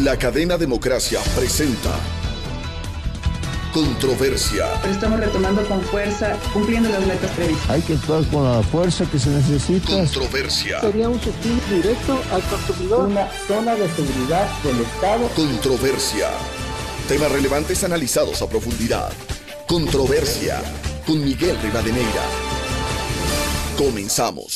La cadena Democracia presenta Controversia. Pero estamos retomando con fuerza, cumpliendo las metas previstas. Hay que actuar con la fuerza que se necesita. Controversia. Sería un subsidio directo al consumidor. Una zona de seguridad del Estado. Controversia. Temas relevantes analizados a profundidad. Controversia. Con Miguel Rivadeneira. Comenzamos.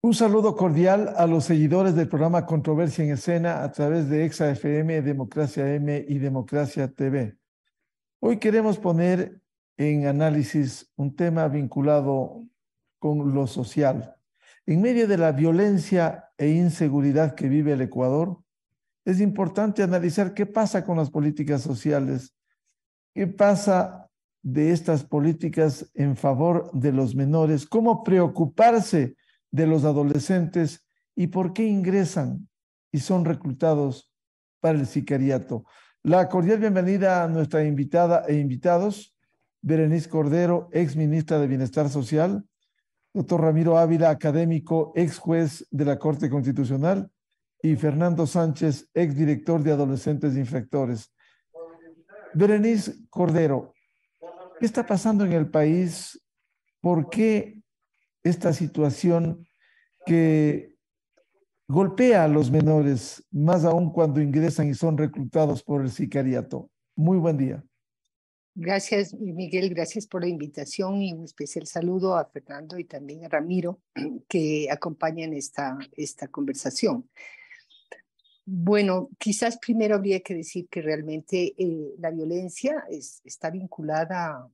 Un saludo cordial a los seguidores del programa Controversia en Escena a través de Exa FM, Democracia M y Democracia TV. Hoy queremos poner en análisis un tema vinculado con lo social. En medio de la violencia e inseguridad que vive el Ecuador, es importante analizar qué pasa con las políticas sociales, qué pasa de estas políticas en favor de los menores, cómo preocuparse de los adolescentes y por qué ingresan y son reclutados para el sicariato. La cordial bienvenida a nuestra invitada e invitados, Berenice Cordero, ex ministra de Bienestar Social, doctor Ramiro Ávila, académico, ex juez de la Corte Constitucional, y Fernando Sánchez, ex director de Adolescentes Infractores. Berenice Cordero, ¿qué está pasando en el país? ¿Por qué esta situación que golpea a los menores, más aún cuando ingresan y son reclutados por el sicariato? Muy buen día. Gracias, Miguel, gracias por la invitación y un especial saludo a Fernando y también a Ramiro que acompañan esta conversación. Bueno, quizás primero habría que decir que realmente la violencia está vinculada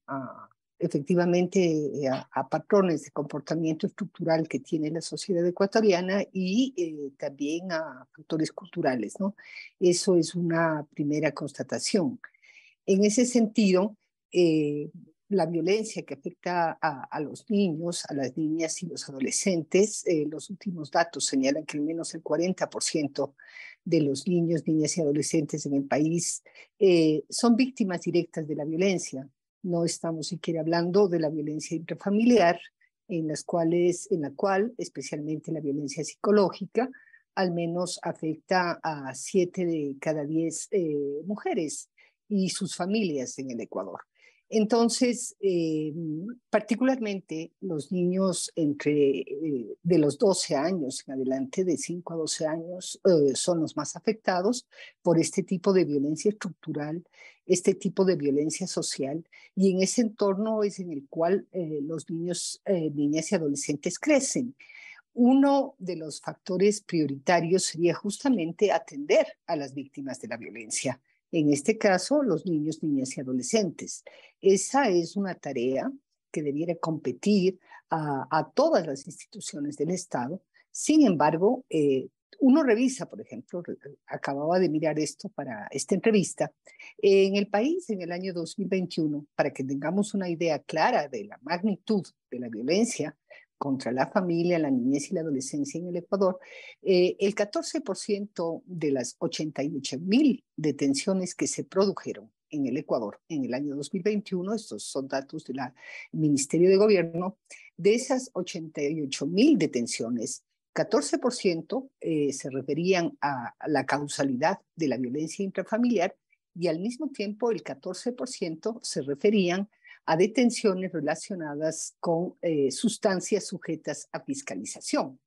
efectivamente a patrones de comportamiento estructural que tiene la sociedad ecuatoriana y también a factores culturales, ¿no? Eso es una primera constatación. En ese sentido, la violencia que afecta a los niños, a las niñas y los adolescentes, los últimos datos señalan que al menos el 40% de los niños, niñas y adolescentes en el país son víctimas directas de la violencia. No estamos siquiera hablando de la violencia intrafamiliar, en la cual, especialmente la violencia psicológica, al menos afecta a 7 de cada 10 mujeres y sus familias en el Ecuador. Entonces, particularmente los niños de los 12 años en adelante, de 5 a 12 años, son los más afectados por este tipo de violencia estructural, este tipo de violencia social, y en ese entorno es en el cual los niños, niñas y adolescentes crecen. Uno de los factores prioritarios sería justamente atender a las víctimas de la violencia. En este caso, los niños, niñas y adolescentes. Esa es una tarea que debiera competir a todas las instituciones del Estado. Sin embargo, uno revisa, por ejemplo, acababa de mirar esto para esta entrevista, en el país en el año 2021, para que tengamos una idea clara de la magnitud de la violencia contra la familia, la niñez y la adolescencia en el Ecuador, el 14% de las 88,000 detenciones que se produjeron en el Ecuador en el año 2021, estos son datos del Ministerio de Gobierno, de esas 88,000 detenciones, 14% se referían a la causalidad de la violencia intrafamiliar y al mismo tiempo el 14% se referían a detenciones relacionadas con sustancias sujetas a fiscalización.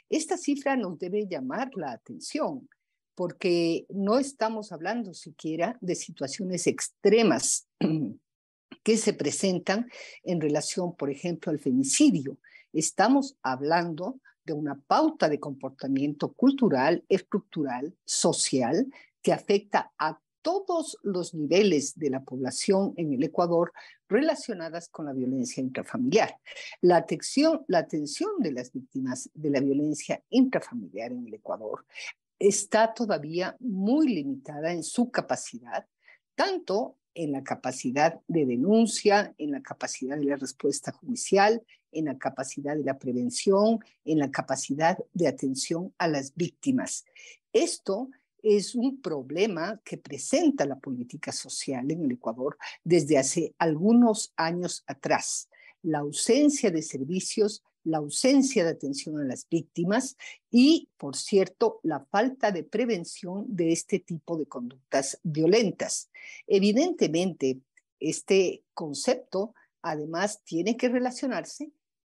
Esta cifra nos debe llamar la atención, porque no estamos hablando siquiera de situaciones extremas que se presentan en relación, por ejemplo, al femicidio. Estamos hablando de una pauta de comportamiento cultural, estructural, social, que afecta a todos los niveles de la población en el Ecuador relacionadas con la violencia intrafamiliar. La atención de las víctimas de la violencia intrafamiliar en el Ecuador está todavía muy limitada en su capacidad, tanto en la capacidad de denuncia, en la capacidad de la respuesta judicial, en la capacidad de la prevención, en la capacidad de atención a las víctimas. Esto es un problema que presenta la política social en el Ecuador desde hace algunos años atrás. La ausencia de servicios, la ausencia de atención a las víctimas y, por cierto, la falta de prevención de este tipo de conductas violentas. Evidentemente, este concepto además tiene que relacionarse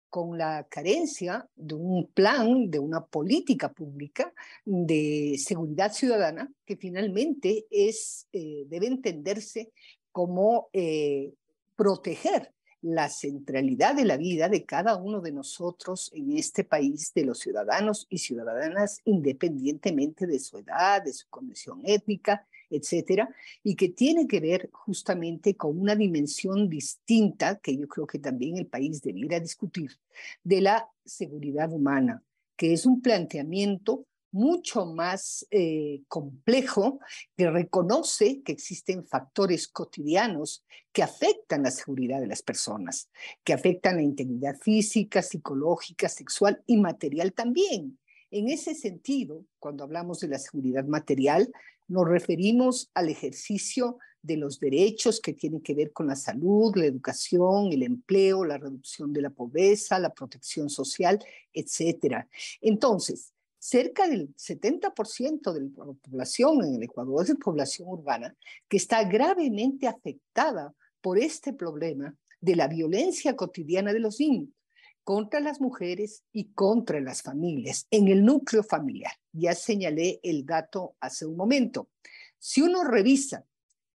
con la carencia de un plan, de una política pública de seguridad ciudadana que finalmente debe entenderse como proteger la centralidad de la vida de cada uno de nosotros en este país, de los ciudadanos y ciudadanas, independientemente de su edad, de su condición étnica, etcétera, y que tiene que ver justamente con una dimensión distinta que yo creo que también el país debiera discutir, de la seguridad humana, que es un planteamiento mucho más complejo, que reconoce que existen factores cotidianos que afectan la seguridad de las personas, que afectan la integridad física, psicológica, sexual y material también. En ese sentido, cuando hablamos de la seguridad material, nos referimos al ejercicio de los derechos que tienen que ver con la salud, la educación, el empleo, la reducción de la pobreza, la protección social, etcétera. Entonces, cerca del 70% de la población en el Ecuador es población urbana que está gravemente afectada por este problema de la violencia cotidiana de los niños contra las mujeres y contra las familias, en el núcleo familiar. Ya señalé el dato hace un momento. Si uno revisa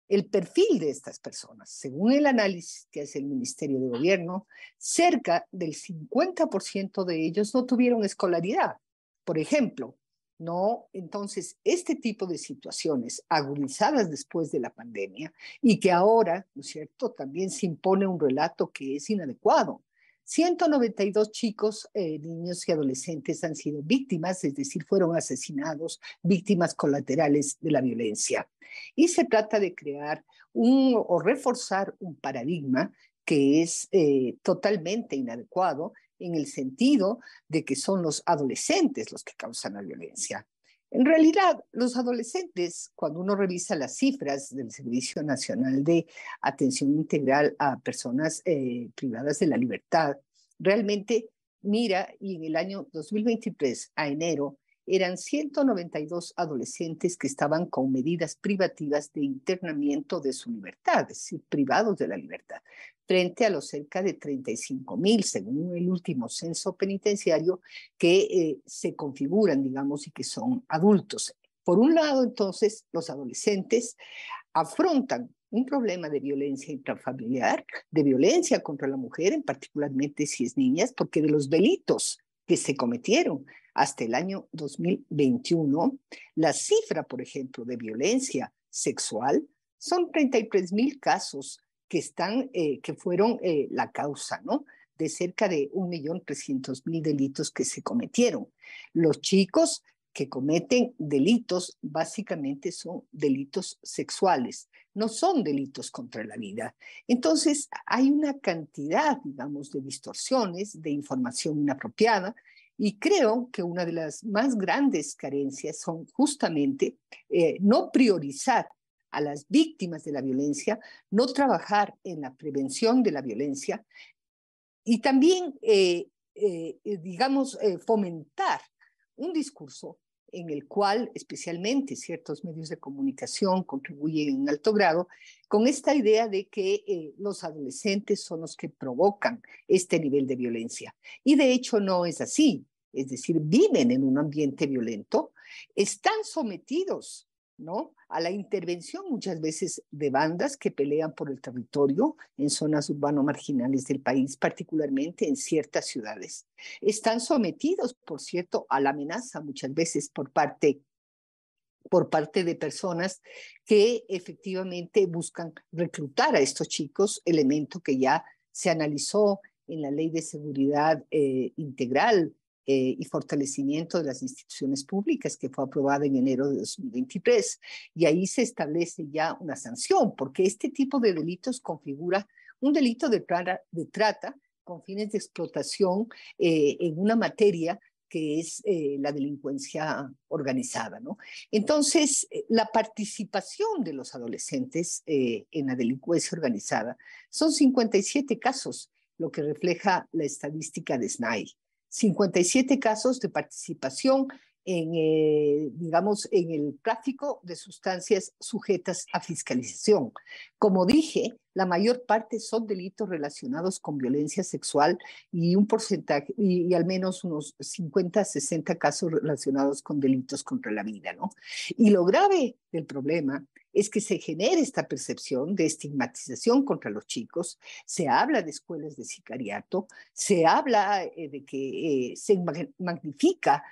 el perfil de estas personas, según el análisis que hace el Ministerio de Gobierno, cerca del 50% de ellos no tuvieron escolaridad. Por ejemplo, ¿no? Entonces, este tipo de situaciones agudizadas después de la pandemia y que ahora, ¿no es cierto?, también se impone un relato que es inadecuado. 192 chicos, niños y adolescentes han sido víctimas, es decir, fueron asesinados, víctimas colaterales de la violencia. Y se trata de crear o reforzar un paradigma que es totalmente inadecuado en el sentido de que son los adolescentes los que causan la violencia. En realidad, los adolescentes, cuando uno revisa las cifras del Servicio Nacional de Atención Integral a Personas Privadas de la Libertad, realmente mira, y en el año 2023, a enero, eran 192 adolescentes que estaban con medidas privativas de internamiento de su libertad, es decir, privados de la libertad, frente a los cerca de 35,000, según el último censo penitenciario, que se configuran, digamos, y que son adultos. Por un lado, entonces, los adolescentes afrontan un problema de violencia intrafamiliar, de violencia contra la mujer, en particularmente si es niña, porque de los delitos que se cometieron hasta el año 2021, la cifra, por ejemplo, de violencia sexual son 33,000 casos que fueron la causa, ¿no?, de cerca de 1.300.000 delitos que se cometieron. Los chicos que cometen delitos básicamente son delitos sexuales, no son delitos contra la vida. Entonces, hay una cantidad, digamos, de distorsiones, de información inapropiada, y creo que una de las más grandes carencias son justamente no priorizar a las víctimas de la violencia, no trabajar en la prevención de la violencia y también, fomentar un discurso en el cual especialmente ciertos medios de comunicación contribuyen en alto grado con esta idea de que los adolescentes son los que provocan este nivel de violencia. Y de hecho no es así. es decir, viven en un ambiente violento, están sometidos, ¿no?, a la intervención muchas veces de bandas que pelean por el territorio en zonas urbano-marginales del país, particularmente en ciertas ciudades. Están sometidos, por cierto, a la amenaza muchas veces por parte de personas que efectivamente buscan reclutar a estos chicos, elemento que ya se analizó en la Ley de Seguridad Integral y Fortalecimiento de las Instituciones Públicas, que fue aprobada en enero de 2023. Y ahí se establece ya una sanción, porque este tipo de delitos configura un delito de trata con fines de explotación en una materia que es la delincuencia organizada, ¿no? Entonces, la participación de los adolescentes en la delincuencia organizada son 57 casos, lo que refleja la estadística de SNAI. 57 casos de participación en, digamos, en el tráfico de sustancias sujetas a fiscalización. Como dije, la mayor parte son delitos relacionados con violencia sexual y un porcentaje, y al menos unos 50, 60 casos relacionados con delitos contra la vida, ¿no? Y lo grave del problema es que se genera esta percepción de estigmatización contra los chicos, se habla de escuelas de sicariato, se habla de que se magnifica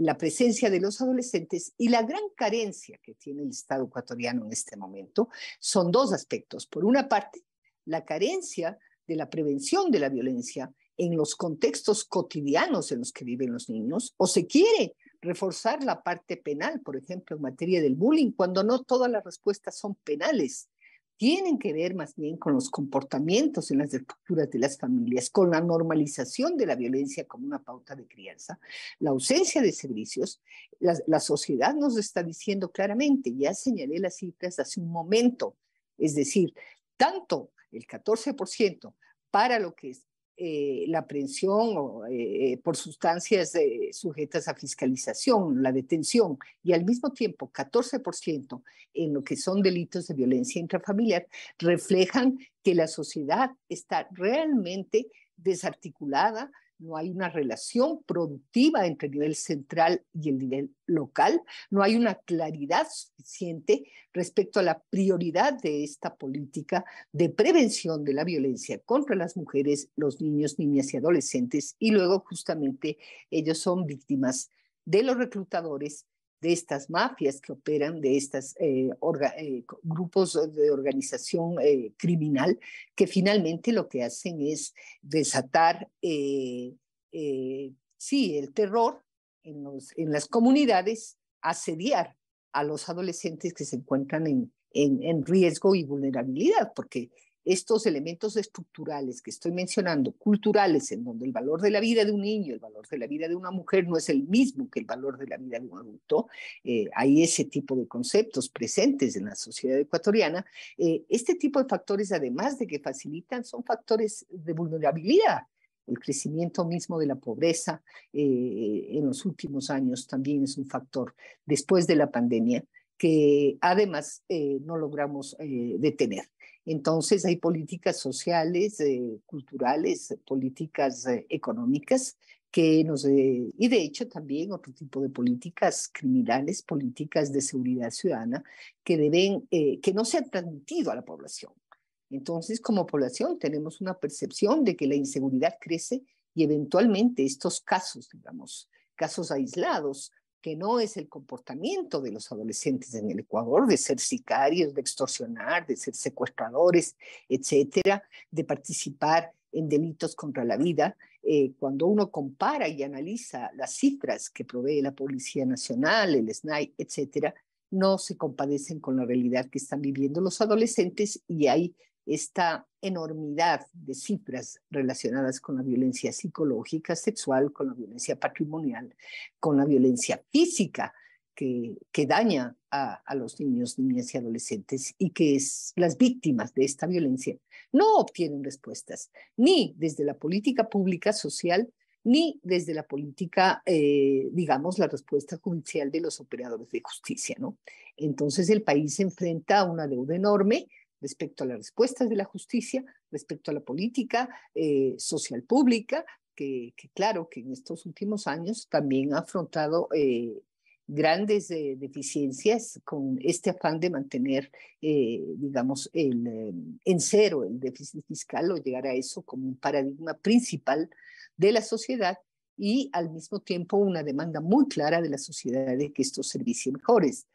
la presencia de los adolescentes, y la gran carencia que tiene el Estado ecuatoriano en este momento son dos aspectos. Por una parte, la carencia de la prevención de la violencia en los contextos cotidianos en los que viven los niños, o se quiere reforzar la parte penal, por ejemplo, en materia del bullying, cuando no todas las respuestas son penales. Tienen que ver más bien con los comportamientos en las estructuras de las familias, con la normalización de la violencia como una pauta de crianza, la ausencia de servicios. La sociedad nos está diciendo claramente, ya señalé las cifras hace un momento, es decir, tanto el 14% para lo que es la aprehensión por sustancias sujetas a fiscalización, la detención, y al mismo tiempo 14% en lo que son delitos de violencia intrafamiliar, reflejan que la sociedad está realmente desarticulada. No hay una relación productiva entre el nivel central y el nivel local, no hay una claridad suficiente respecto a la prioridad de esta política de prevención de la violencia contra las mujeres, los niños, niñas y adolescentes, y luego justamente ellos son víctimas de los reclutadores, de estas mafias que operan, de estos grupos de organización criminal, que finalmente lo que hacen es desatar, sí, el terror en las comunidades, asediar a los adolescentes que se encuentran en riesgo y vulnerabilidad, porque estos elementos estructurales que estoy mencionando, culturales, en donde el valor de la vida de un niño, el valor de la vida de una mujer no es el mismo que el valor de la vida de un adulto, hay ese tipo de conceptos presentes en la sociedad ecuatoriana. Este tipo de factores, además de que facilitan, son factores de vulnerabilidad. El crecimiento mismo de la pobreza en los últimos años también es un factor después de la pandemia que además no logramos detener. Entonces hay políticas sociales, culturales, políticas económicas que y de hecho también otro tipo de políticas criminales, políticas de seguridad ciudadana que no se han transmitido a la población. Entonces, como población tenemos una percepción de que la inseguridad crece y eventualmente estos casos, digamos, casos aislados, que no es el comportamiento de los adolescentes en el Ecuador, de ser sicarios, de extorsionar, de ser secuestradores, etcétera, de participar en delitos contra la vida. Cuando uno compara y analiza las cifras que provee la Policía Nacional, el SNAI, etcétera, no se compadecen con la realidad que están viviendo los adolescentes, y hay esta enormidad de cifras relacionadas con la violencia psicológica, sexual, con la violencia patrimonial, con la violencia física que daña a los niños, niñas y adolescentes, y que las víctimas de esta violencia no obtienen respuestas, ni desde la política pública social, ni desde la política, digamos, la respuesta judicial de los operadores de justicia, ¿no? Entonces el país se enfrenta a una deuda enorme respecto a las respuestas de la justicia, respecto a la política social pública, claro, que en estos últimos años también ha afrontado grandes deficiencias con este afán de mantener, digamos, en cero el déficit fiscal o llegar a eso como un paradigma principal de la sociedad y al mismo tiempo una demanda muy clara de la sociedad de que estos servicios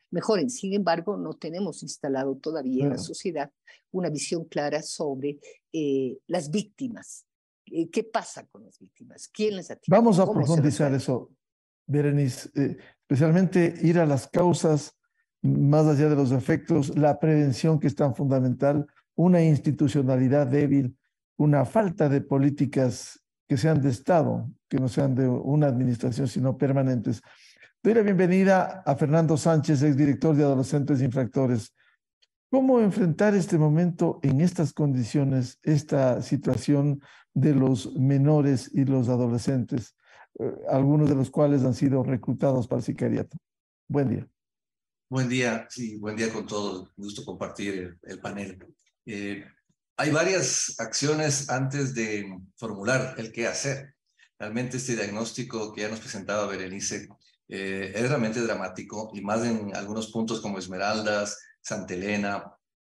mejoren. Sin embargo, no tenemos instalado todavía en la sociedad una visión clara sobre las víctimas. ¿Qué pasa con las víctimas? ¿Quién les atiende? Vamos a profundizar eso, Berenice, especialmente ir a las causas, más allá de los efectos, la prevención que es tan fundamental, una institucionalidad débil, una falta de políticas que sean de Estado, que no sean de una administración, sino permanentes. Doy la bienvenida a Fernando Sánchez, exdirector de Adolescentes Infractores. ¿Cómo enfrentar este momento en estas condiciones, esta situación de los menores y los adolescentes, algunos de los cuales han sido reclutados para el sicariato? Buen día. Buen día, sí, buen día con todos. Gusto compartir el panel. Hay varias acciones antes de formular el qué hacer. Realmente este diagnóstico que ya nos presentaba Berenice es realmente dramático y más en algunos puntos como Esmeraldas, Santa Elena,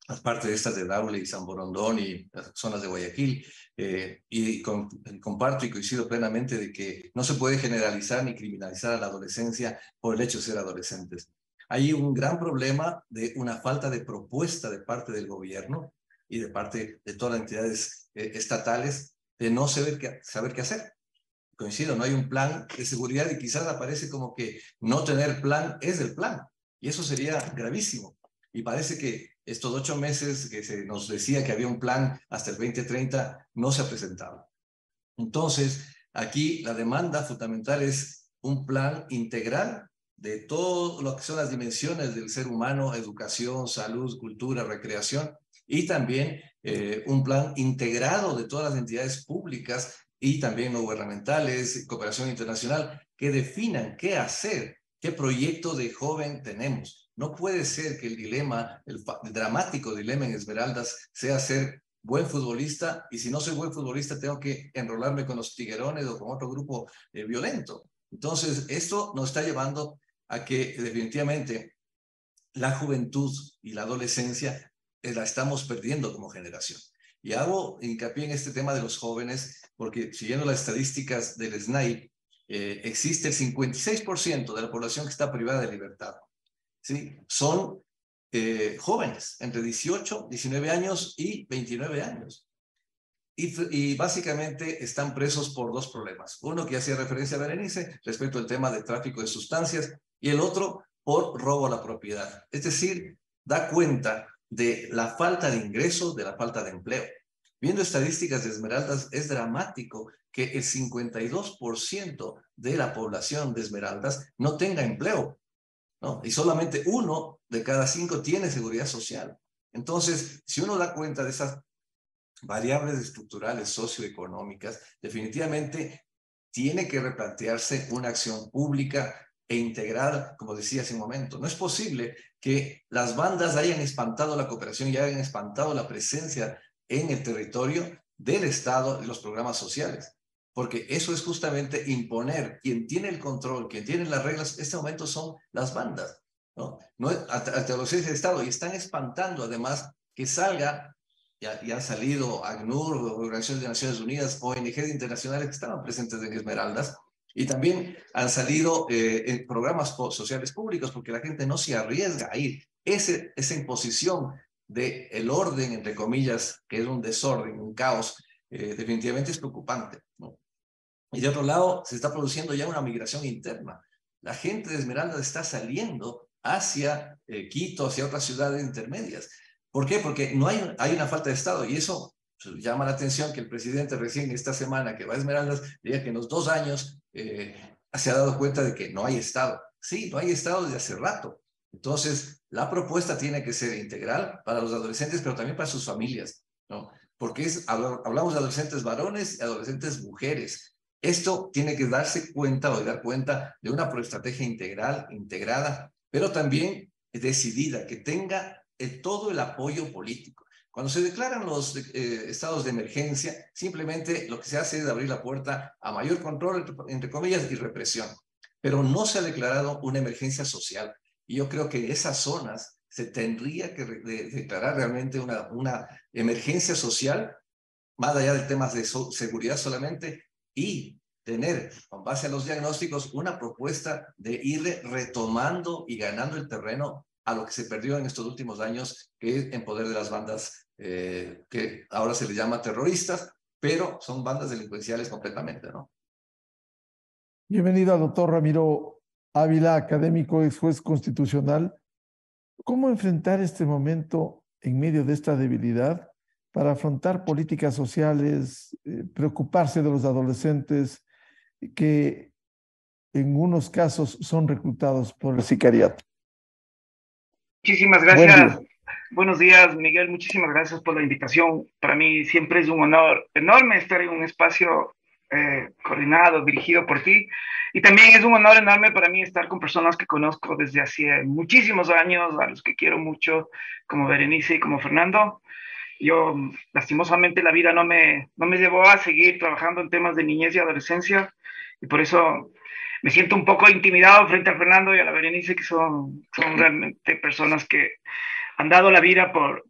las partes de estas de Daule y San Borondón y las zonas de Guayaquil. Comparto y coincido plenamente de que no se puede generalizar ni criminalizar a la adolescencia por el hecho de ser adolescentes. Hay un gran problema de una falta de propuesta de parte del gobierno y de parte de todas las entidades estatales de no saber qué hacer. Coincido, no hay un plan de seguridad y quizás aparece como que no tener plan es el plan. Y eso sería gravísimo. Y parece que estos 8 meses que se nos decía que había un plan hasta el 2030 no se ha presentado. Entonces, aquí la demanda fundamental es un plan integral de todo lo que son las dimensiones del ser humano, educación, salud, cultura, recreación, y también un plan integrado de todas las entidades públicas y también no gubernamentales, cooperación internacional, que definan qué hacer, qué proyecto de joven tenemos. No puede ser que el dilema, el dramático dilema en Esmeraldas sea ser buen futbolista y si no soy buen futbolista tengo que enrolarme con los tiguerones o con otro grupo violento. Entonces, esto nos está llevando a que definitivamente la juventud y la adolescencia la estamos perdiendo como generación. Y hago hincapié en este tema de los jóvenes porque siguiendo las estadísticas del SNAI, existe el 56% de la población que está privada de libertad. ¿Sí? Son jóvenes entre 18, 19 años y 29 años. Y básicamente están presos por 2 problemas. Uno que hacía referencia a Berenice respecto al tema de tráfico de sustancias y el otro por robo a la propiedad. Es decir, da cuenta de la falta de ingresos, de la falta de empleo. Viendo estadísticas de Esmeraldas, es dramático que el 52% de la población de Esmeraldas no tenga empleo, ¿no? Y solamente 1 de cada 5 tiene seguridad social. Entonces, si uno da cuenta de esas variables estructurales socioeconómicas, definitivamente tiene que replantearse una acción pública e integrada, como decía hace un momento. No es posible que las bandas hayan espantado la cooperación y hayan espantado la presencia en el territorio del Estado y los programas sociales, porque eso es justamente imponer. Quien tiene el control, quien tiene las reglas, en este momento son las bandas, ¿no? No ante los del Estado, y están espantando además que salga. Ya han salido ACNUR, Organización de Naciones Unidas, ONGs internacionales que estaban presentes en Esmeraldas, y también han salido en programas sociales públicos, porque la gente no se arriesga a ir. Esa imposición del orden, entre comillas, que es un desorden, un caos, definitivamente es preocupante, ¿no? Y de otro lado, se está produciendo ya una migración interna. La gente de Esmeraldas está saliendo hacia Quito, hacia otras ciudades intermedias. ¿Por qué? Porque no hay una falta de Estado, y eso llama la atención que el presidente recién esta semana que va a Esmeraldas diga que en los 2 años se ha dado cuenta de que no hay Estado. Sí, no hay Estado desde hace rato. Entonces, la propuesta tiene que ser integral para los adolescentes, pero también para sus familias, ¿no? Porque hablamos de adolescentes varones y adolescentes mujeres. Esto tiene que darse cuenta o dar cuenta de una estrategia integral, integrada, pero también decidida, que tenga todo el apoyo político. Cuando se declaran los estados de emergencia, simplemente lo que se hace es abrir la puerta a mayor control, entre comillas, y represión. Pero no se ha declarado una emergencia social. Y yo creo que en esas zonas se tendría que declarar realmente una emergencia social, más allá de temas de seguridad solamente, y tener, con base a los diagnósticos, una propuesta de ir retomando y ganando el terreno a lo que se perdió en estos últimos años, que es en poder de las bandas que ahora se les llama terroristas, pero son bandas delincuenciales completamente, ¿no? Bienvenido al doctor Ramiro Ávila, académico, ex juez constitucional. ¿Cómo enfrentar este momento en medio de esta debilidad para afrontar políticas sociales, preocuparse de los adolescentes que en unos casos son reclutados por el sicariato? Muchísimas gracias. Buenos días, Miguel. Muchísimas gracias por la invitación. Para mí siempre es un honor enorme estar en un espacio coordinado, dirigido por ti. Y también es un honor enorme para mí estar con personas que conozco desde hace muchísimos años, a los que quiero mucho, como Berenice y como Fernando. Yo, lastimosamente, la vida no me llevó a seguir trabajando en temas de niñez y adolescencia, y por eso me siento un poco intimidado frente a Fernando y a la Berenice, que son realmente personas que han dado la vida por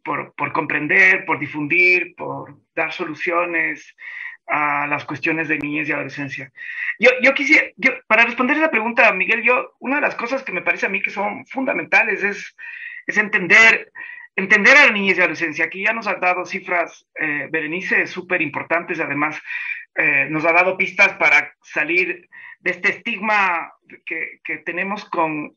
comprender, por difundir, por dar soluciones a las cuestiones de niñez y adolescencia. Para responder esa pregunta, Miguel, una de las cosas que me parece a mí que son fundamentales es entender a la niñez y adolescencia. Aquí ya nos ha dado cifras, Berenice, súper importantes. Además, nos ha dado pistas para salir de este estigma que tenemos con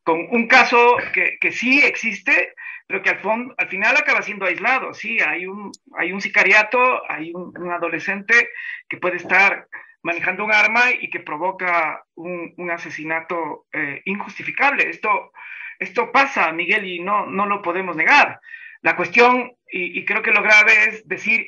un caso que sí existe, pero que al final acaba siendo aislado. Sí, hay un sicariato, hay un adolescente que puede estar manejando un arma y que provoca un asesinato injustificable. Esto pasa, Miguel, y no lo podemos negar. La cuestión, y creo que lo grave es decir,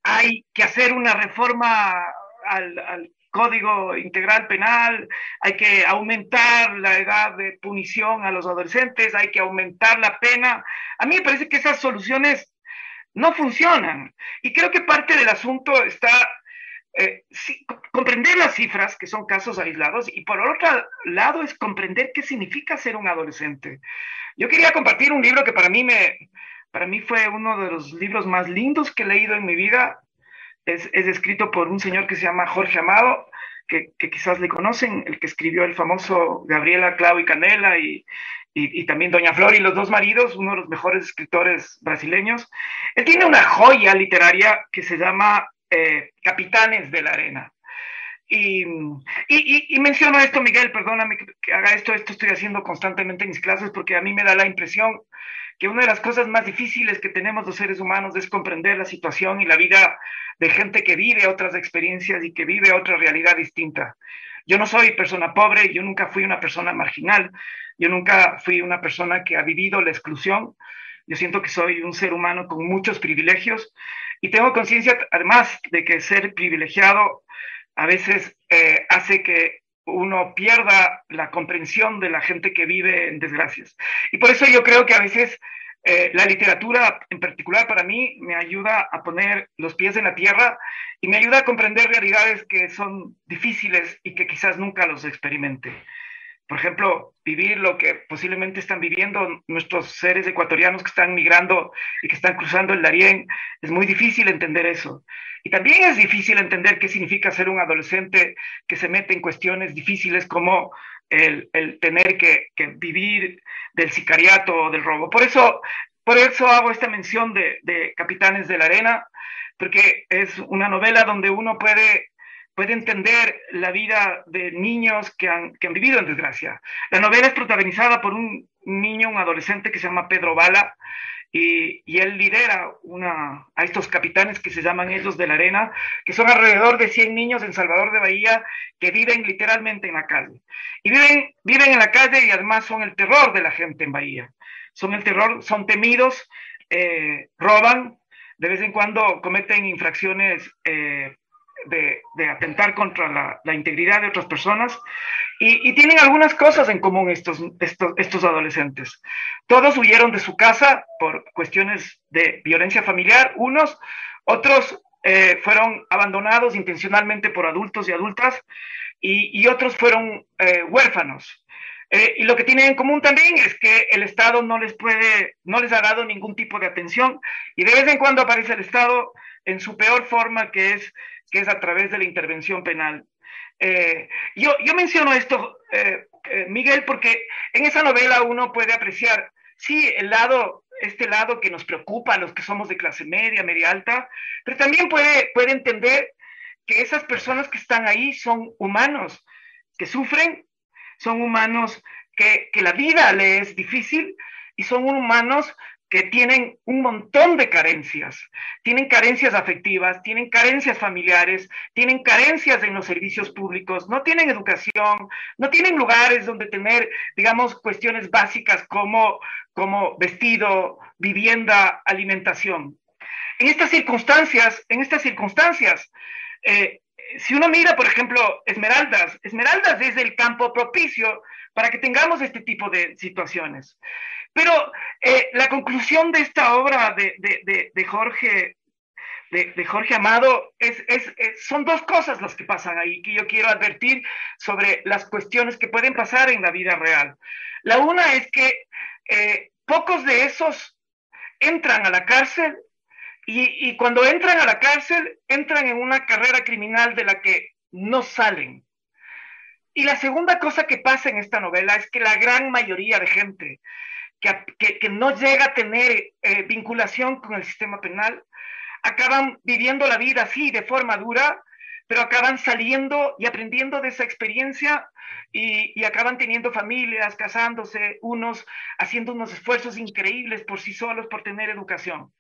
hay que hacer una reforma al Código Integral Penal, hay que aumentar la edad de punición a los adolescentes, hay que aumentar la pena. A mí me parece que esas soluciones no funcionan. Y creo que parte del asunto está comprender las cifras, que son casos aislados, y por otro lado es comprender qué significa ser un adolescente. Yo quería compartir un libro que para mí fue uno de los libros más lindos que he leído en mi vida. Es escrito por un señor que se llama Jorge Amado, que quizás le conocen, el que escribió el famoso Gabriela, Clau y Canela, y también Doña Flor y los dos maridos, uno de los mejores escritores brasileños. Él tiene una joya literaria que se llama Capitanes de la Arena. Y menciono esto, Miguel, perdóname que haga esto estoy haciendo constantemente en mis clases, porque a mí me da la impresión que una de las cosas más difíciles que tenemos los seres humanos es comprender la situación y la vida de gente que vive otras experiencias y que vive otra realidad distinta. Yo no soy persona pobre, yo nunca fui una persona marginal, yo nunca fui una persona que ha vivido la exclusión. Yo siento que soy un ser humano con muchos privilegios y tengo conciencia, además, de que ser privilegiado a veces hace que uno pierda la comprensión de la gente que vive en desgracias. Y por eso yo creo que a veces la literatura, en particular para mí, me ayuda a poner los pies en la tierra y me ayuda a comprender realidades que son difíciles y que quizás nunca los experimente. Por ejemplo, vivir lo que posiblemente están viviendo nuestros seres ecuatorianos que están migrando y que están cruzando el Darién, es muy difícil entender eso. Y también es difícil entender qué significa ser un adolescente que se mete en cuestiones difíciles como el tener que vivir del sicariato o del robo. Por eso hago esta mención de Capitanes de la Arena, porque es una novela donde uno puede entender la vida de niños que han vivido en desgracia. La novela es protagonizada por un niño, un adolescente que se llama Pedro Bala, y él lidera a estos capitanes que se llaman ellos de la Arena, que son alrededor de 100 niños en Salvador de Bahía que viven literalmente en la calle. Y viven en la calle y además son el terror de la gente en Bahía. Son el terror, son temidos, roban, de vez en cuando cometen infracciones de atentar contra la integridad de otras personas y tienen algunas cosas en común estos adolescentes. Todos huyeron de su casa por cuestiones de violencia familiar, otros fueron abandonados intencionalmente por adultos y adultas y otros fueron huérfanos. Y lo que tienen en común también es que el Estado no les ha dado ningún tipo de atención y de vez en cuando aparece el Estado en su peor forma, que es a través de la intervención penal. Yo menciono esto, Miguel, porque en esa novela uno puede apreciar, sí, este lado que nos preocupa a los que somos de clase media, media alta, pero también puede entender que esas personas que están ahí son humanos, que sufren, son humanos que la vida les es difícil y son humanos que tienen un montón de carencias. Tienen carencias afectivas, tienen carencias familiares, tienen carencias en los servicios públicos, no tienen educación, no tienen lugares donde tener, digamos, cuestiones básicas como vestido, vivienda, alimentación. En estas circunstancias, si uno mira, por ejemplo, Esmeraldas es el campo propicio para que tengamos este tipo de situaciones. Pero la conclusión de esta obra de Jorge Amado son dos cosas las que pasan ahí, que yo quiero advertir sobre las cuestiones que pueden pasar en la vida real. La una es que pocos de esos entran a la cárcel y cuando entran a la cárcel, entran en una carrera criminal de la que no salen. Y la segunda cosa que pasa en esta novela es que la gran mayoría de gente que no llega a tener vinculación con el sistema penal, acaban viviendo la vida así, de forma dura, pero acaban saliendo y aprendiendo de esa experiencia y acaban teniendo familias, casándose, unos haciendo unos esfuerzos increíbles por sí solos, por tener educación.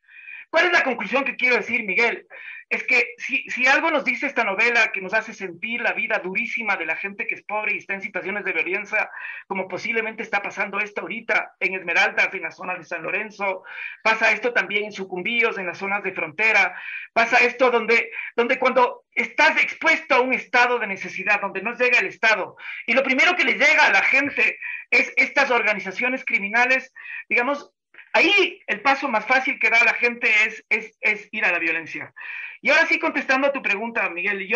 ¿Cuál es la conclusión que quiero decir, Miguel? Es que si algo nos dice esta novela que nos hace sentir la vida durísima de la gente que es pobre y está en situaciones de violencia, como posiblemente está pasando esto ahorita en Esmeraldas, en las zonas de San Lorenzo, pasa esto también en Sucumbíos, en las zonas de frontera, pasa esto donde cuando estás expuesto a un estado de necesidad, donde no llega el Estado, y lo primero que le llega a la gente es estas organizaciones criminales, digamos, ahí el paso más fácil que da la gente es ir a la violencia. Y ahora sí, contestando a tu pregunta, Miguel,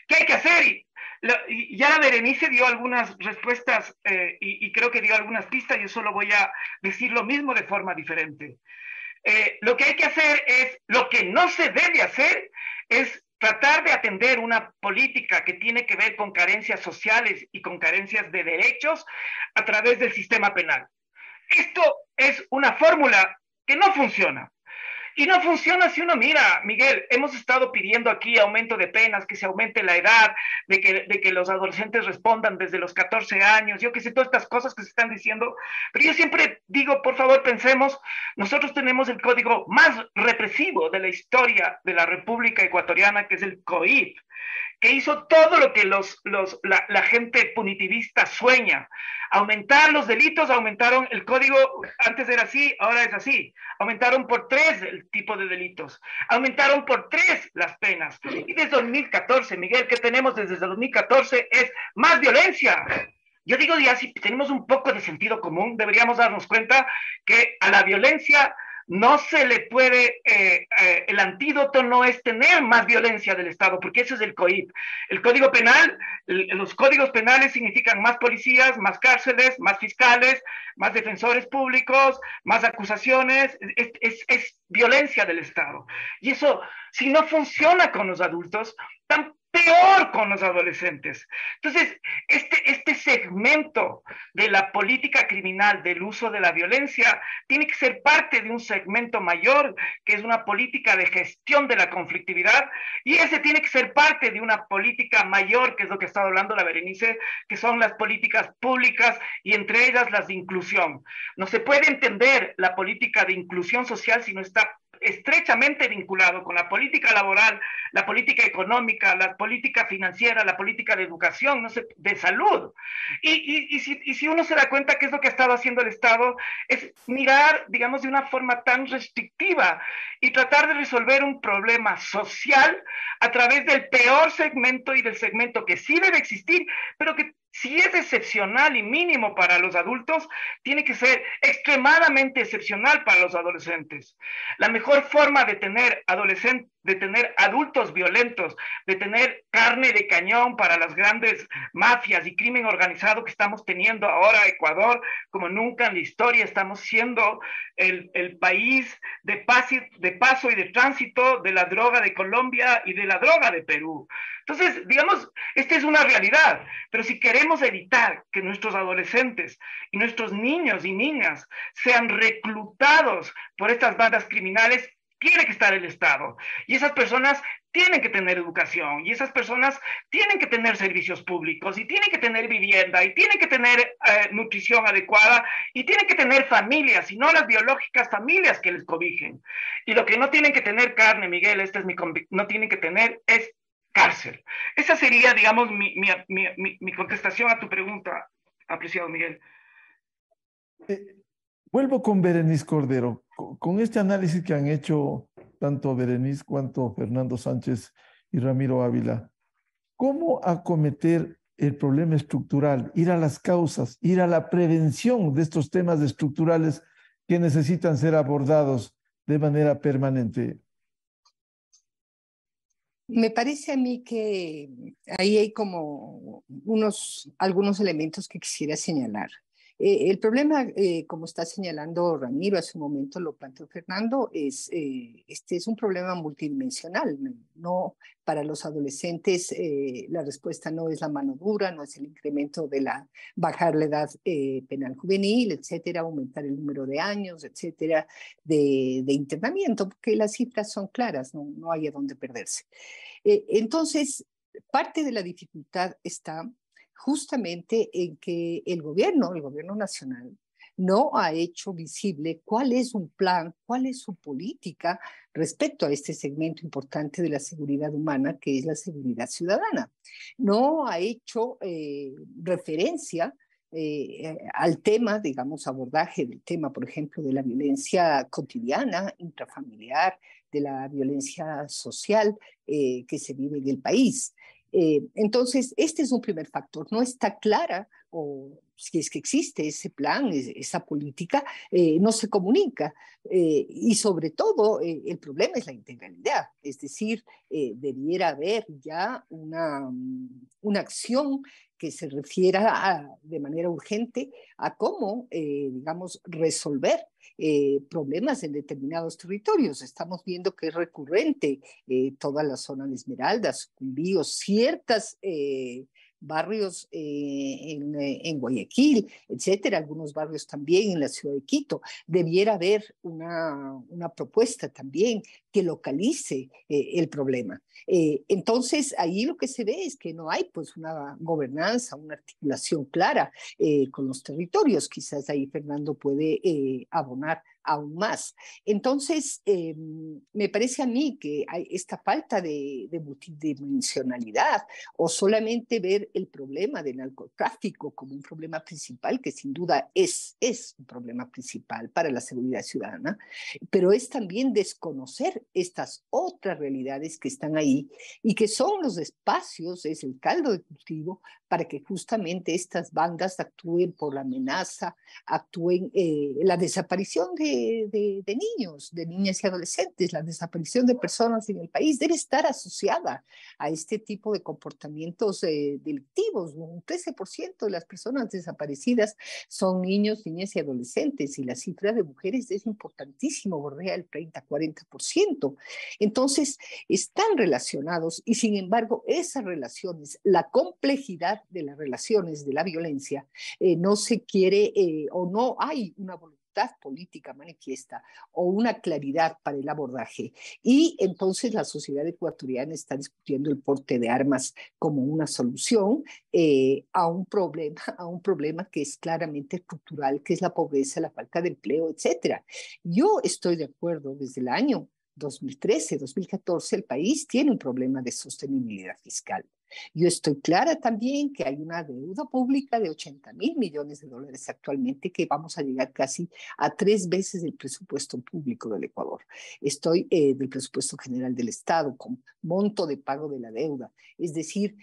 ¿qué hay que hacer? Y ya Berenice dio algunas respuestas y creo que dio algunas pistas, yo solo voy a decir lo mismo de forma diferente. Lo que hay que hacer lo que no se debe hacer es tratar de atender una política que tiene que ver con carencias sociales y con carencias de derechos a través del sistema penal. Esto es una fórmula que no funciona. Y no funciona si uno mira, Miguel, hemos estado pidiendo aquí aumento de penas, que se aumente la edad, de que los adolescentes respondan desde los 14 años, yo qué sé, todas estas cosas que se están diciendo, pero yo siempre digo, por favor, pensemos, nosotros tenemos el código más represivo de la historia de la República Ecuatoriana, que es el COIP, que hizo todo lo que la gente punitivista sueña. Aumentar los delitos, aumentaron el código, antes era así, ahora es así. Aumentaron por 3 el tipo de delitos. Aumentaron por 3 las penas. Y desde 2014, Miguel, ¿qué tenemos desde 2014? Es más violencia. Yo digo, ya si tenemos un poco de sentido común, deberíamos darnos cuenta que a la violencia no se le puede, el antídoto no es tener más violencia del Estado, porque eso es el COIP. El Código Penal, los códigos penales significan más policías, más cárceles, más fiscales, más defensores públicos, más acusaciones, es violencia del Estado. Y eso, si no funciona con los adultos, tan peor con los adolescentes. Entonces, este segmento de la política criminal, del uso de la violencia, tiene que ser parte de un segmento mayor, que es una política de gestión de la conflictividad, y ese tiene que ser parte de una política mayor, que es lo que ha estado hablando la Berenice, que son las políticas públicas y entre ellas las de inclusión. No se puede entender la política de inclusión social si no está estrechamente vinculado con la política laboral, la política económica, la política financiera, la política de educación, no sé, de salud. Y si uno se da cuenta qué es lo que ha estado haciendo el Estado, es mirar, digamos, de una forma tan restrictiva y tratar de resolver un problema social a través del peor segmento y del segmento que sí debe existir, pero que si es excepcional y mínimo para los adultos, tiene que ser extremadamente excepcional para los adolescentes. La mejor forma de tener adultos violentos, de tener carne de cañón para las grandes mafias y crimen organizado que estamos teniendo ahora Ecuador, como nunca en la historia, estamos siendo el país de paso y de tránsito de la droga de Colombia y de la droga de Perú. Entonces, digamos, esta es una realidad, pero si queremos evitar que nuestros adolescentes y nuestros niños y niñas sean reclutados por estas bandas criminales, tiene que estar el Estado. Y esas personas tienen que tener educación, y esas personas tienen que tener servicios públicos, y tienen que tener vivienda, y tienen que tener nutrición adecuada, y tienen que tener familias, y no las biológicas familias que les cobijen. Y lo que no tienen que tener, Carne, Miguel, no tienen que tener es cárcel. Esa sería, digamos, mi contestación a tu pregunta, apreciado Miguel. Vuelvo con Berenice Cordero. Con este análisis que han hecho tanto Berenice cuanto Fernando Sánchez y Ramiro Ávila, ¿cómo acometer el problema estructural, ir a las causas, ir a la prevención de estos temas estructurales que necesitan ser abordados de manera permanente? Me parece a mí que ahí hay como algunos elementos que quisiera señalar. El problema, como está señalando Ramiro, hace un momento lo planteó Fernando, este es un problema multidimensional. No, para los adolescentes la respuesta no es la mano dura, no es el incremento de bajar la edad penal juvenil, etcétera, aumentar el número de años, etcétera, de internamiento, porque las cifras son claras, no hay a dónde perderse. Entonces, parte de la dificultad está justamente en que el gobierno nacional, no ha hecho visible cuál es un plan, cuál es su política respecto a este segmento importante de la seguridad humana, que es la seguridad ciudadana. No ha hecho referencia al tema, digamos, abordaje del tema, por ejemplo, de la violencia cotidiana, intrafamiliar, de la violencia social que se vive en el país. Entonces, este es un primer factor. No está clara, o si es que existe ese plan, esa política, no se comunica. Y sobre todo, el problema es la integralidad. Es decir, debiera haber ya una acción que se refiera de manera urgente a cómo, digamos, resolver problemas en determinados territorios. Estamos viendo que es recurrente toda la zona de Esmeraldas, Sucumbíos, ciertas barrios en Guayaquil, etcétera, algunos barrios también en la ciudad de Quito. Debiera haber una propuesta también que localice el problema. Entonces, ahí lo que se ve es que no hay pues una gobernanza, una articulación clara con los territorios. Quizás ahí Fernando puede abonar aún más. Entonces, me parece a mí que hay esta falta de multidimensionalidad, o solamente ver el problema del narcotráfico como un problema principal, que sin duda es un problema principal para la seguridad ciudadana, pero es también desconocer estas otras realidades que están ahí y que son los espacios, es el caldo de cultivo para que justamente estas bandas actúen por la amenaza, actúen la desaparición de niños, de niñas y adolescentes, la desaparición de personas en el país debe estar asociada a este tipo de comportamientos delictivos. Un 13% de las personas desaparecidas son niños, niñas y adolescentes, y la cifra de mujeres es importantísimo, bordea el 30-40%. Entonces, están relacionados, y sin embargo, esas relaciones, la complejidad de las relaciones de la violencia, no se quiere o no hay una voluntad política manifiesta o una claridad para el abordaje. Y entonces la sociedad ecuatoriana está discutiendo el porte de armas como una solución a un problema que es claramente estructural, que es la pobreza, la falta de empleo, etcétera. Yo estoy de acuerdo desde el año 2013, 2014, el país tiene un problema de sostenibilidad fiscal. Yo estoy clara también que hay una deuda pública de 80.000 millones de dólares actualmente, que vamos a llegar casi a 3 veces el presupuesto público del Ecuador. Estoy del presupuesto general del Estado con monto de pago de la deuda. Es decir,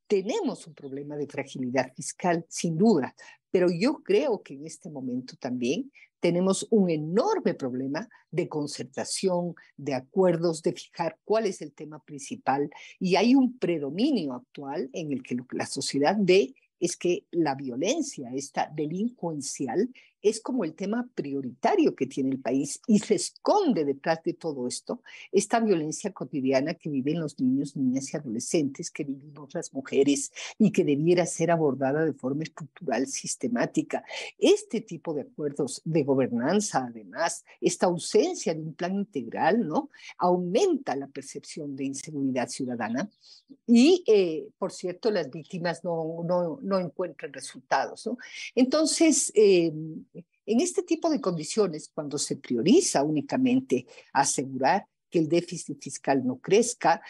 tenemos un problema de fragilidad fiscal, sin duda, pero yo creo que en este momento también tenemos un enorme problema de concertación, de acuerdos, de fijar cuál es el tema principal, y hay un predominio actual en el que lo que la sociedad ve es que la violencia, esta delincuencial, es como el tema prioritario que tiene el país, y se esconde detrás de todo esto esta violencia cotidiana que viven los niños, niñas y adolescentes, que vivimos las mujeres, y que debiera ser abordada de forma estructural, sistemática. Este tipo de acuerdos de gobernanza, además, esta ausencia de un plan integral, ¿no?, aumenta la percepción de inseguridad ciudadana, y, por cierto, las víctimas no encuentran resultados, ¿no? Entonces, en este tipo de condiciones, cuando se prioriza únicamente asegurar que el déficit fiscal no crezca,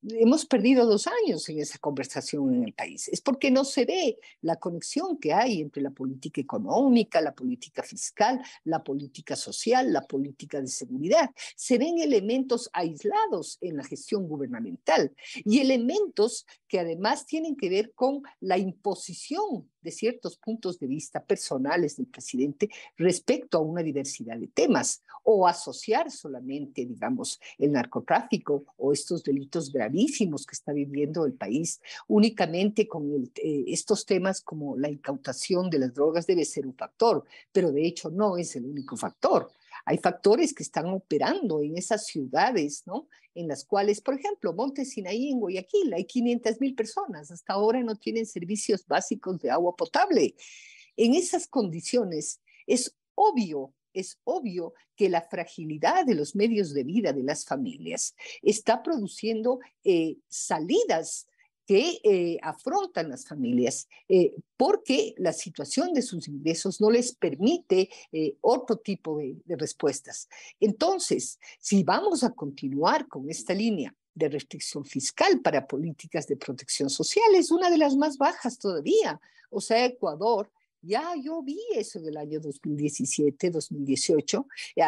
hemos perdido 2 años en esa conversación en el país. Es porque no se ve la conexión que hay entre la política económica, la política fiscal, la política social, la política de seguridad. Se ven elementos aislados en la gestión gubernamental, y elementos que además tienen que ver con la imposición de ciertos puntos de vista personales del presidente respecto a una diversidad de temas, o asociar solamente, digamos, el narcotráfico o estos delitos gravísimos que está viviendo el país únicamente con estos temas, como la incautación de las drogas debe ser un factor, pero de hecho no es el único factor. Hay factores que están operando en esas ciudades, ¿no?, en las cuales, por ejemplo, Monte Sinaí en Guayaquil, hay 500.000 personas, hasta ahora no tienen servicios básicos de agua potable. En esas condiciones es obvio que la fragilidad de los medios de vida de las familias está produciendo salidas que afrontan las familias, porque la situación de sus ingresos no les permite otro tipo de respuestas. Entonces, si vamos a continuar con esta línea de restricción fiscal para políticas de protección social, es una de las más bajas todavía. O sea, Ecuador, ya yo vi eso del año 2017, 2018.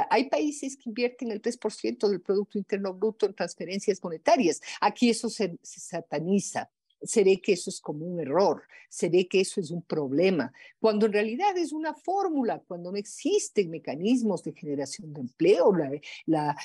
Hay países que invierten el 3% del Producto Interno Bruto en transferencias monetarias. Aquí eso se sataniza. Se ve que eso es como un error, se ve que eso es un problema, cuando en realidad es una fórmula, cuando no existen mecanismos de generación de empleo, la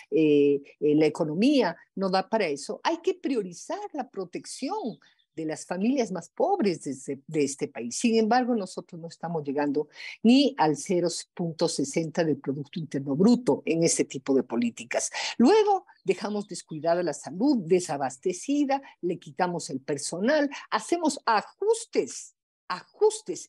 economía no da para eso. Hay que priorizar la protección de las familias más pobres de este país. Sin embargo, nosotros no estamos llegando ni al 0,60 del Producto Interno Bruto en ese tipo de políticas. Luego, dejamos descuidada la salud, desabastecida, le quitamos el personal, hacemos ajustes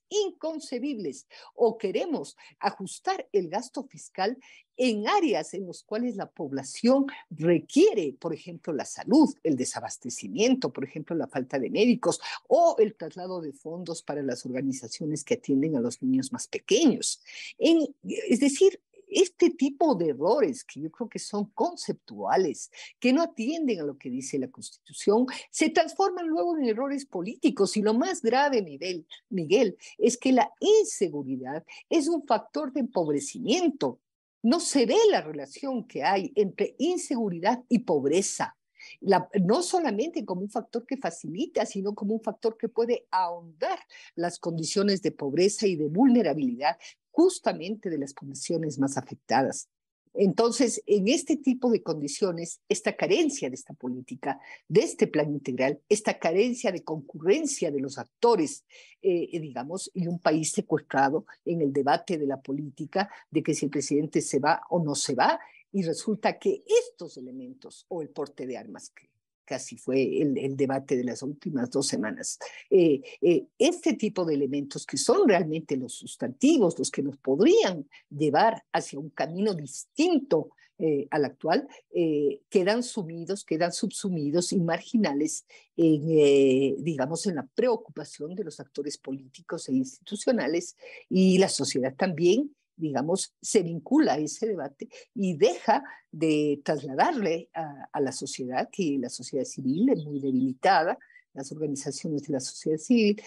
inconcebibles, o queremos ajustar el gasto fiscal en áreas en las cuales la población requiere, por ejemplo, la salud, el desabastecimiento, por ejemplo, la falta de médicos, o el traslado de fondos para las organizaciones que atienden a los niños más pequeños. Es decir, este tipo de errores, que yo creo que son conceptuales, que no atienden a lo que dice la Constitución, se transforman luego en errores políticos. Y lo más grave, Miguel, es que la inseguridad es un factor de empobrecimiento. No se ve la relación que hay entre inseguridad y pobreza. No solamente como un factor que facilita, sino como un factor que puede ahondar las condiciones de pobreza y de vulnerabilidad justamente de las poblaciones más afectadas. Entonces, en este tipo de condiciones, esta carencia de esta política, de este plan integral, esta carencia de concurrencia de los actores, digamos, y un país secuestrado en el debate de la política, de que si el presidente se va o no se va, y resulta que estos elementos, o el porte de armas, que casi fue el debate de las últimas 2 semanas, este tipo de elementos, que son realmente los sustantivos, los que nos podrían llevar hacia un camino distinto al actual, quedan sumidos, quedan subsumidos y marginales digamos, en la preocupación de los actores políticos e institucionales, y la sociedad también, digamos, se vincula a ese debate y deja de trasladarle a la sociedad, que la sociedad civil es muy debilitada, las organizaciones de la sociedad civil,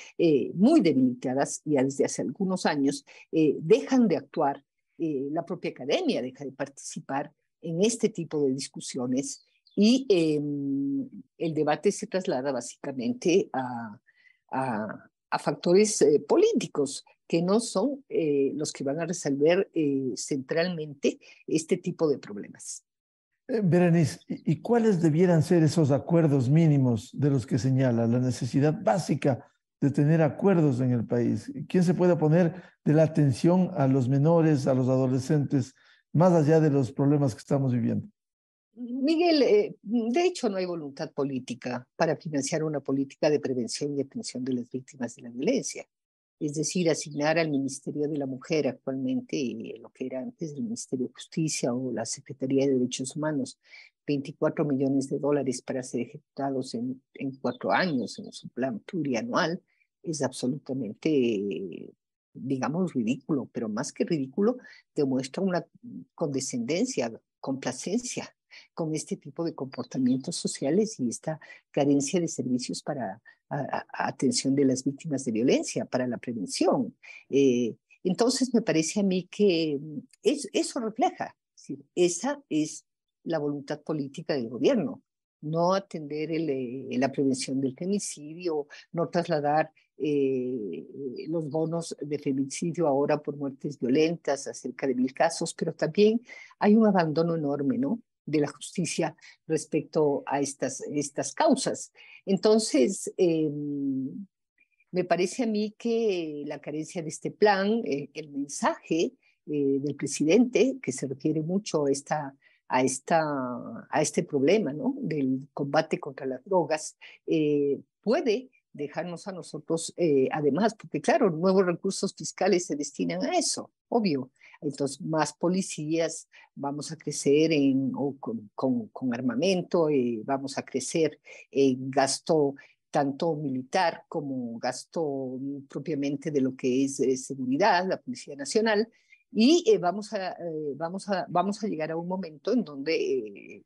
muy debilitadas ya desde hace algunos años, dejan de actuar, la propia academia deja de participar en este tipo de discusiones y el debate se traslada básicamente a factores políticos que no son los que van a resolver centralmente este tipo de problemas. Berenice, ¿y cuáles debieran ser esos acuerdos mínimos de los que señala? La necesidad básica de tener acuerdos en el país. ¿Quién se puede poner de la atención a los menores, a los adolescentes, más allá de los problemas que estamos viviendo? Miguel, de hecho no hay voluntad política para financiar una política de prevención y atención de las víctimas de la violencia. Es decir, asignar al Ministerio de la Mujer actualmente, lo que era antes el Ministerio de Justicia o la Secretaría de Derechos Humanos, $24 millones para ser ejecutados en 4 años en su plan plurianual, es absolutamente, digamos, ridículo, pero más que ridículo, demuestra una condescendencia, complacencia con este tipo de comportamientos sociales y esta carencia de servicios para atención de las víctimas de violencia, para la prevención. Entonces, me parece a mí que eso refleja, es decir, esa es la voluntad política del gobierno, no atender la prevención del femicidio, no trasladar los bonos de femicidio ahora por muertes violentas a cerca de 1,000 casos, pero también hay un abandono enorme, ¿no?, de la justicia respecto a estas causas. Entonces, me parece a mí que la carencia de este plan, el mensaje del presidente, que se refiere mucho a este problema, ¿no?, del combate contra las drogas, puede dejarnos a nosotros, además, porque claro, nuevos recursos fiscales se destinan a eso, obvio. Entonces, más policías, vamos a crecer con armamento, vamos a crecer en gasto tanto militar como gasto propiamente de lo que es seguridad, la Policía Nacional, y vamos a llegar a un momento en donde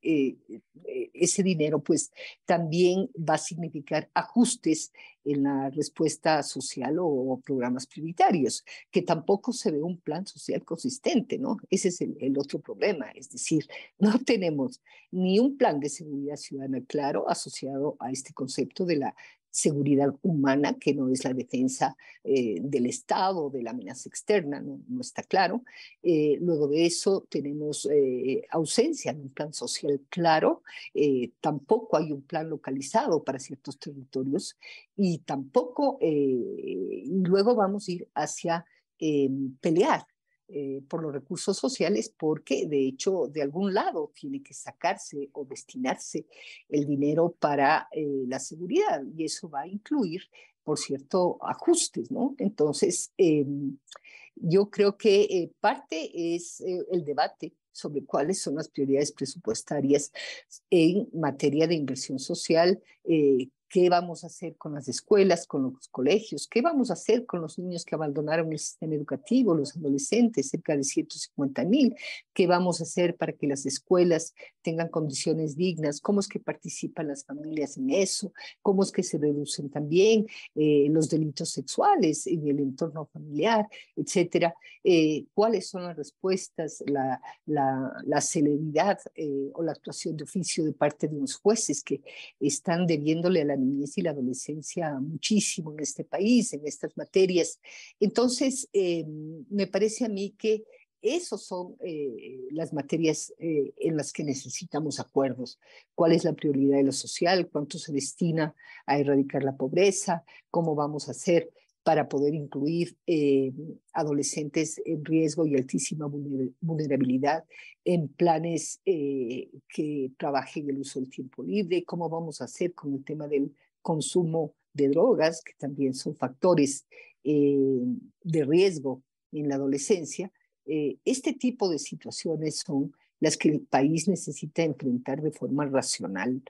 ese dinero pues también va a significar ajustes en la respuesta social o programas prioritarios, que tampoco se ve un plan social consistente, ¿no? Ese es el otro problema, es decir, no tenemos ni un plan de seguridad ciudadana claro asociado a este concepto de la seguridad humana, que no es la defensa del Estado, de la amenaza externa, no está claro. Luego de eso tenemos ausencia de un plan social claro, tampoco hay un plan localizado para ciertos territorios y tampoco, y luego vamos a ir hacia pelear por los recursos sociales, porque de hecho de algún lado tiene que sacarse o destinarse el dinero para la seguridad, y eso va a incluir, por cierto, ajustes, ¿no? Entonces, yo creo que parte es el debate sobre cuáles son las prioridades presupuestarias en materia de inversión social, qué vamos a hacer con las escuelas, con los colegios, qué vamos a hacer con los niños que abandonaron el sistema educativo, los adolescentes, cerca de 150,000, qué vamos a hacer para que las escuelas tengan condiciones dignas, cómo es que participan las familias en eso, cómo es que se reducen también los delitos sexuales en el entorno familiar, etcétera, cuáles son las respuestas, la celeridad o la actuación de oficio de parte de los jueces que están debiéndole a la niñez y la adolescencia muchísimo en este país, en estas materias. Entonces, me parece a mí que esas son las materias en las que necesitamos acuerdos. ¿Cuál es la prioridad de lo social? ¿Cuánto se destina a erradicar la pobreza? ¿Cómo vamos a hacer para poder incluir adolescentes en riesgo y altísima vulnerabilidad en planes que trabajen el uso del tiempo libre? ¿Cómo vamos a hacer con el tema del consumo de drogas, que también son factores de riesgo en la adolescencia? Este tipo de situaciones son las que el país necesita enfrentar de forma racional,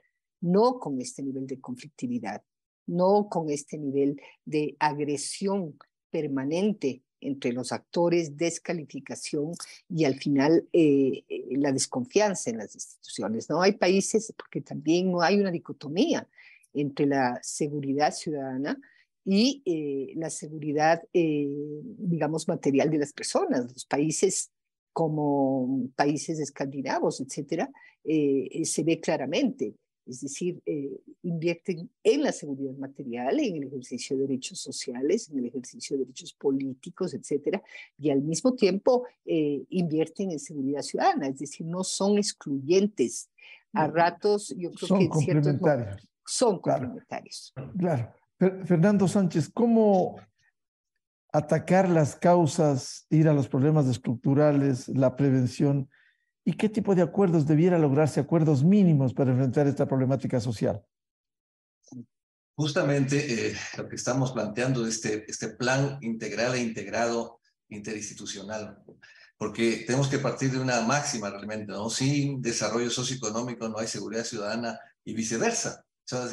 no con este nivel de conflictividad, no con este nivel de agresión permanente entre los actores, descalificación y al final la desconfianza en las instituciones. No hay países, porque también no hay una dicotomía entre la seguridad ciudadana y la seguridad, digamos, material de las personas. Los países como países escandinavos, etcétera, se ve claramente. Es decir, invierten en la seguridad material, en el ejercicio de derechos sociales, en el ejercicio de derechos políticos, etcétera, y al mismo tiempo invierten en seguridad ciudadana, es decir, no son excluyentes. A ratos, yo creo son que complementarios. Son complementarios. Claro. Fernando Sánchez, ¿cómo atacar las causas, ir a los problemas estructurales, la prevención? ¿Y qué tipo de acuerdos debiera lograrse, acuerdos mínimos para enfrentar esta problemática social? Justamente lo que estamos planteando es este plan integral e integrado interinstitucional, porque tenemos que partir de una máxima realmente, ¿no? Sin desarrollo socioeconómico no hay seguridad ciudadana y viceversa. O sea,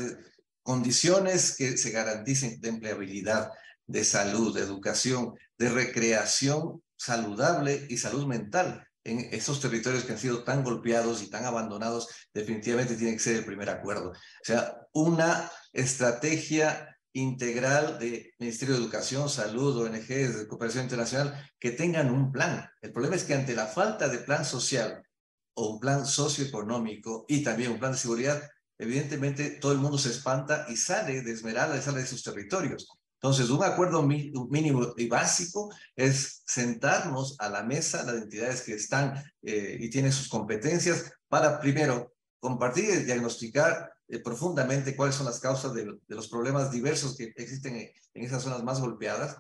condiciones que se garanticen de empleabilidad, de salud, de educación, de recreación saludable y salud mental en esos territorios que han sido tan golpeados y tan abandonados, definitivamente tiene que ser el primer acuerdo. O sea, una estrategia integral de Ministerio de Educación, Salud, ONGs, de Cooperación Internacional, que tengan un plan. El problema es que ante la falta de plan social o un plan socioeconómico y también un plan de seguridad, evidentemente todo el mundo se espanta y sale de Esmeralda y sale de sus territorios. Entonces, un acuerdo mínimo y básico es sentarnos a la mesa, las entidades que están y tienen sus competencias, para primero compartir y diagnosticar profundamente cuáles son las causas de los problemas diversos que existen en esas zonas más golpeadas,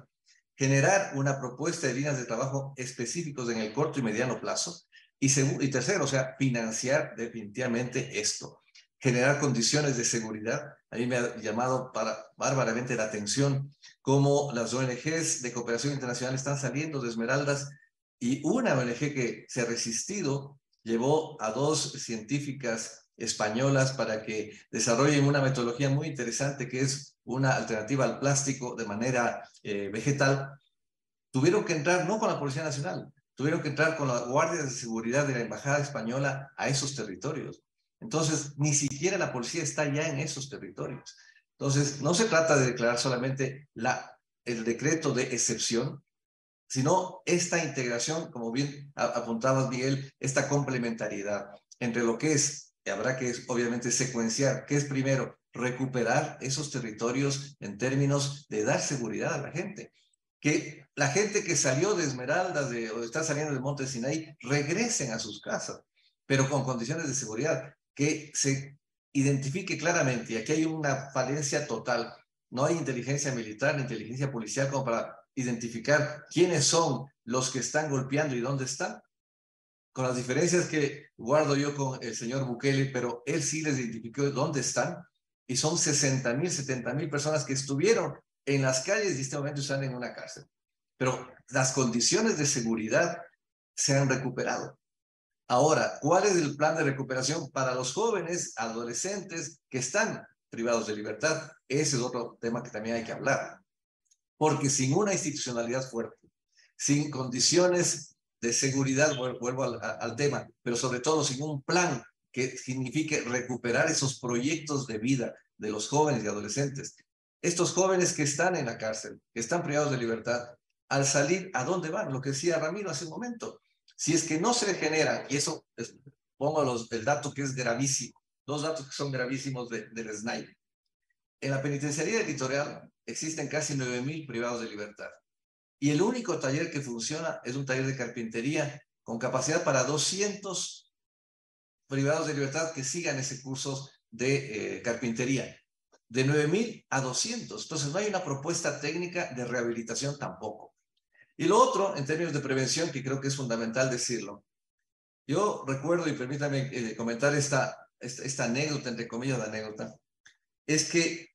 generar una propuesta de líneas de trabajo específicos en el corto y mediano plazo, y tercero, o sea, financiar definitivamente esto. Generar condiciones de seguridad. A mí me ha llamado bárbaramente la atención cómo las ONGs de cooperación internacional están saliendo de Esmeraldas, y una ONG que se ha resistido llevó a 2 científicas españolas para que desarrollen una metodología muy interesante que es una alternativa al plástico de manera vegetal. Tuvieron que entrar no con la Policía Nacional, tuvieron que entrar con las guardias de seguridad de la Embajada Española a esos territorios. Entonces, ni siquiera la policía está ya en esos territorios. Entonces, no se trata de declarar solamente el decreto de excepción, sino esta integración, como bien apuntabas, Miguel, esta complementariedad entre lo que es, y habrá que obviamente secuenciar, que es primero recuperar esos territorios en términos de dar seguridad a la gente. Que la gente que salió de Esmeraldas o está saliendo del Monte Sinaí regresen a sus casas, pero con condiciones de seguridad, que se identifique claramente. Y aquí hay una falencia total. No hay inteligencia militar ni inteligencia policial como para identificar quiénes son los que están golpeando y dónde están. Con las diferencias que guardo yo con el señor Bukele, pero él sí les identificó dónde están, y son 60,000, 70,000 personas que estuvieron en las calles y en este momento están en una cárcel. Pero las condiciones de seguridad se han recuperado. Ahora, ¿cuál es el plan de recuperación para los jóvenes, adolescentes que están privados de libertad? Ese es otro tema que también hay que hablar. Porque sin una institucionalidad fuerte, sin condiciones de seguridad, vuelvo al tema, pero sobre todo sin un plan que signifique recuperar esos proyectos de vida de los jóvenes y adolescentes. Estos jóvenes que están en la cárcel, que están privados de libertad, al salir, ¿a dónde van? Lo que decía Ramiro hace un momento. Si es que no se generan, y eso pongo el dato que es gravísimo, 2 datos que son gravísimos del SNAI. En la penitenciaría editorial existen casi 9,000 privados de libertad. Y el único taller que funciona es un taller de carpintería con capacidad para 200 privados de libertad que sigan ese curso de carpintería. De 9,000 a 200. Entonces no hay una propuesta técnica de rehabilitación tampoco. Y lo otro, en términos de prevención, que creo que es fundamental decirlo. Yo recuerdo, y permítame comentar esta anécdota, entre comillas de anécdota, es que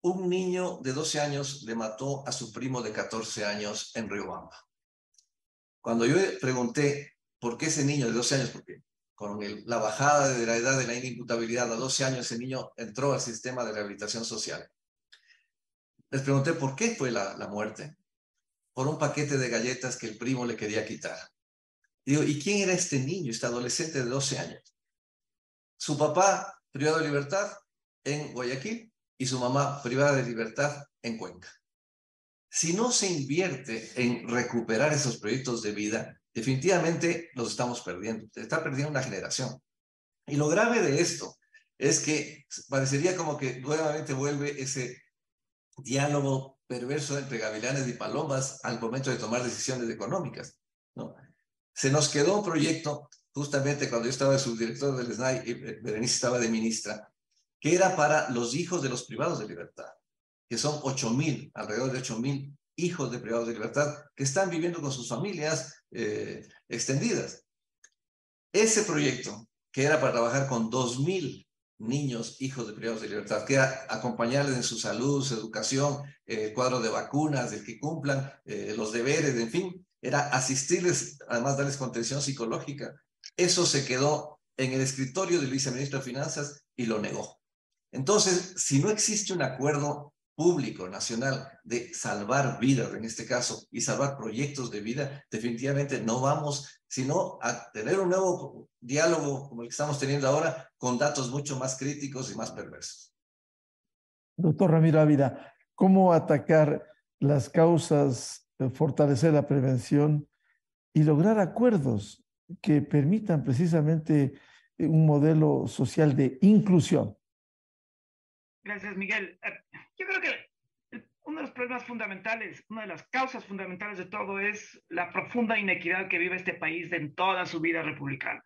un niño de 12 años le mató a su primo de 14 años en Riobamba. Cuando yo pregunté por qué ese niño de 12 años, porque con la bajada de la edad de la inimputabilidad a 12 años, ese niño entró al sistema de rehabilitación social. Les pregunté por qué fue la muerte. por un paquete de galletas que el primo le quería quitar. Digo, ¿y quién era este niño, este adolescente de 12 años? Su papá privado de libertad en Guayaquil y su mamá privada de libertad en Cuenca. Si no se invierte en recuperar esos proyectos de vida, definitivamente los estamos perdiendo. Se está perdiendo una generación. Y lo grave de esto es que parecería como que nuevamente vuelve ese diálogo perverso entre gavilanes y palomas al momento de tomar decisiones económicas, ¿no? Se nos quedó un proyecto, justamente cuando yo estaba de subdirector del SNAI y Berenice estaba de ministra, que era para los hijos de los privados de libertad, que son 8,000, alrededor de 8,000 hijos de privados de libertad que están viviendo con sus familias extendidas. Ese proyecto, que era para trabajar con 2,000 niños, hijos de privados de libertad, que era acompañarles en su salud, su educación, cuadro de vacunas, del que cumplan los deberes, en fin, era asistirles, además darles contención psicológica. Eso se quedó en el escritorio del viceministro de Finanzas y lo negó. Entonces, si no existe un acuerdo público, nacional, de salvar vidas en este caso y salvar proyectos de vida, definitivamente no vamos sino a tener un nuevo diálogo como el que estamos teniendo ahora, con datos mucho más críticos y más perversos. Doctor Ramiro Ávila, ¿cómo atacar las causas, fortalecer la prevención y lograr acuerdos que permitan precisamente un modelo social de inclusión? Gracias, Miguel. Yo creo que uno de los problemas fundamentales, una de las causas fundamentales de todo es la profunda inequidad que vive este país en toda su vida republicana.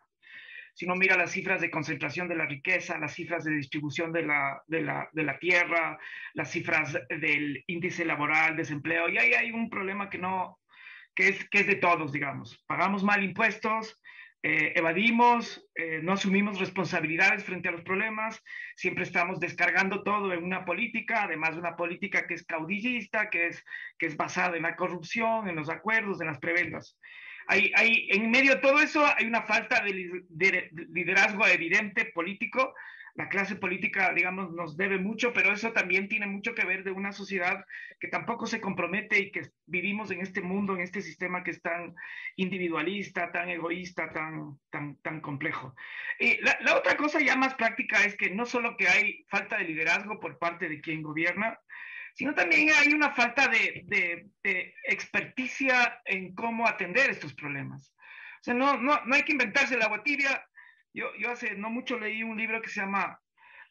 Si uno mira las cifras de concentración de la riqueza, las cifras de distribución de la tierra, las cifras del índice laboral, desempleo, y ahí hay un problema que es de todos, digamos. Pagamos mal impuestos, evadimos, no asumimos responsabilidades frente a los problemas, siempre estamos descargando todo en una política, además de una política que es caudillista, que es basada en la corrupción, en los acuerdos, en las prebendas. En medio de todo eso hay una falta de liderazgo evidente político. La clase política, digamos, nos debe mucho, pero eso también tiene mucho que ver de una sociedad que tampoco se compromete y que vivimos en este mundo, en este sistema que es tan individualista, tan egoísta, tan complejo. La otra cosa ya más práctica es que no solo que hay falta de liderazgo por parte de quien gobierna, sino también hay una falta de experticia en cómo atender estos problemas. O sea, no hay que inventarse el agua tibia. Yo hace no mucho leí un libro que se llama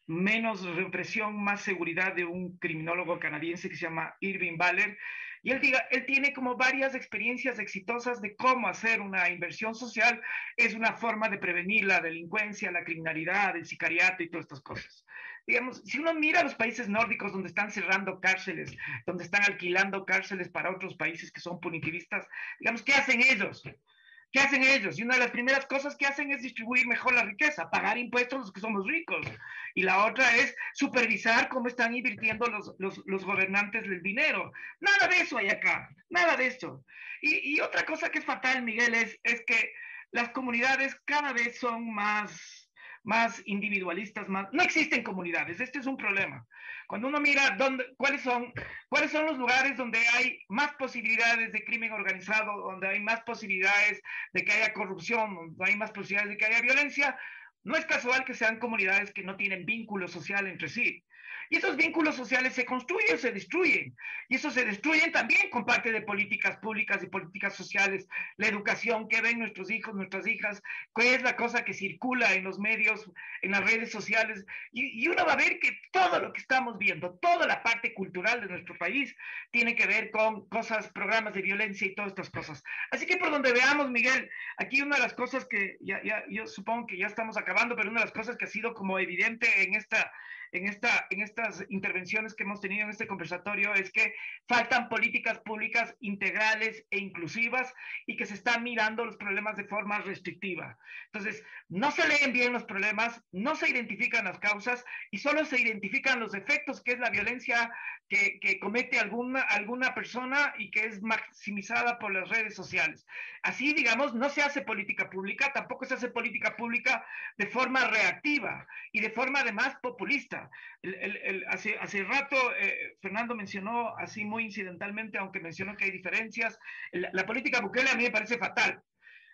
Menos represión, más seguridad, de un criminólogo canadiense que se llama Irving Baller, y él tiene como varias experiencias exitosas de cómo hacer una inversión social. Es una forma de prevenir la delincuencia, la criminalidad, el sicariato y todas estas cosas. Digamos, si uno mira los países nórdicos donde están cerrando cárceles, donde están alquilando cárceles para otros países que son punitivistas, digamos, ¿qué hacen ellos? ¿Qué hacen ellos? Y una de las primeras cosas que hacen es distribuir mejor la riqueza, pagar impuestos a los que somos ricos. Y la otra es supervisar cómo están invirtiendo los gobernantes el dinero. Nada de eso hay acá, nada de eso. Y otra cosa que es fatal, Miguel, es que las comunidades cada vez son más individualistas, no existen comunidades. Este es un problema. Cuando uno mira cuáles son los lugares donde hay más posibilidades de crimen organizado, donde hay más posibilidades de que haya corrupción, donde hay más posibilidades de que haya violencia, no es casual que sean comunidades que no tienen vínculo social entre sí. Y esos vínculos sociales se construyen o se destruyen. Y esos se destruyen también con parte de políticas públicas y políticas sociales. La educación que ven nuestros hijos, nuestras hijas, qué es la cosa que circula en los medios, en las redes sociales. Y uno va a ver que todo lo que estamos viendo, toda la parte cultural de nuestro país, tiene que ver con cosas, programas de violencia y todas estas cosas. Así que por donde veamos, Miguel, aquí una de las cosas que yo supongo que ya estamos acabando, pero una de las cosas que ha sido como evidente en estas intervenciones que hemos tenido en este conversatorio es que faltan políticas públicas integrales e inclusivas y que se están mirando los problemas de forma restrictiva. Entonces, no se leen bien los problemas, no se identifican las causas y solo se identifican los efectos, que es la violencia que comete alguna persona y que es maximizada por las redes sociales. Así, digamos, no se hace política pública, tampoco se hace política pública de forma reactiva y de forma además populista. violencia. Hace rato Fernando mencionó, así muy incidentalmente, aunque mencionó que hay diferencias, la política Bukele a mí me parece fatal.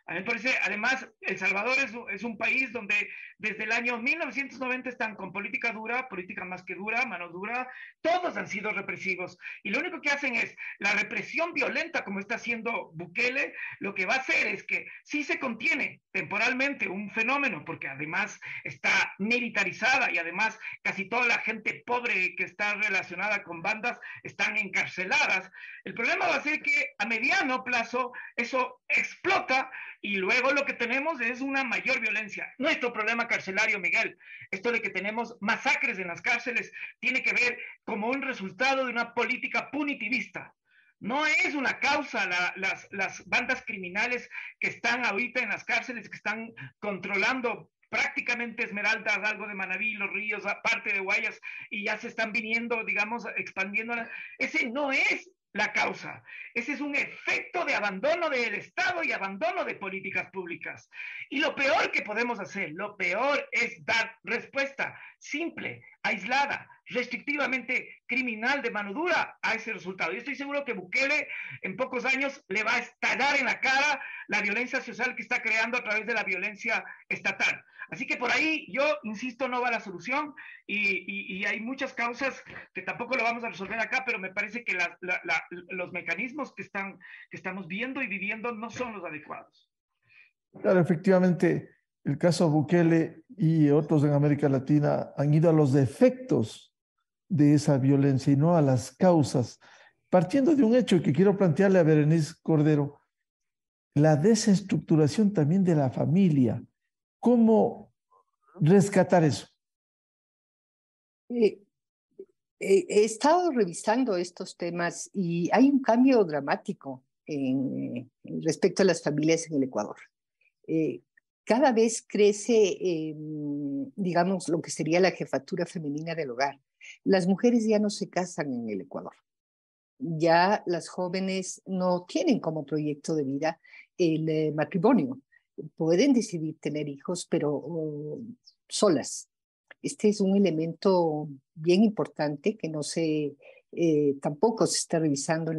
A mí me parece, además, El Salvador es un país donde desde el año 1990 están con política dura, política más que dura, mano dura, todos han sido represivos. Y lo único que hacen es la represión violenta, como está haciendo Bukele, lo que va a hacer es que sí se contiene temporalmente un fenómeno, porque además está militarizada y además casi toda la gente pobre que está relacionada con bandas están encarceladas. El problema va a ser que a mediano plazo eso explota y luego lo que tenemos es una mayor violencia. Nuestro problema carcelario, Miguel, esto de que tenemos masacres en las cárceles, tiene que ver como un resultado de una política punitivista. No es una causa las bandas criminales que están ahorita en las cárceles, que están controlando prácticamente Esmeraldas, algo de Manabí, Los Ríos, parte de Guayas, y ya se están viniendo, digamos, expandiendo. Ese no es la causa. Ese es un efecto de abandono del Estado y abandono de políticas públicas. Y lo peor que podemos hacer, lo peor es dar respuesta simple, aislada, restrictivamente criminal de mano dura a ese resultado. Yo estoy seguro que Bukele en pocos años le va a estallar en la cara la violencia social que está creando a través de la violencia estatal. Así que por ahí, yo insisto, no va la solución y hay muchas causas que tampoco lo vamos a resolver acá, pero me parece que los mecanismos que estamos viendo y viviendo no son los adecuados. Claro, efectivamente, el caso Bukele y otros en América Latina han ido a los efectos de esa violencia y no a las causas. Partiendo de un hecho que quiero plantearle a Berenice Cordero, la desestructuración también de la familia. ¿Cómo rescatar eso? He estado revisando estos temas y hay un cambio dramático respecto a las familias en el Ecuador. Cada vez crece, digamos, lo que sería la jefatura femenina del hogar. Las mujeres ya no se casan en el Ecuador. Ya las jóvenes no tienen como proyecto de vida el matrimonio. Pueden decidir tener hijos, pero solas. Este es un elemento bien importante que no se tampoco se está revisando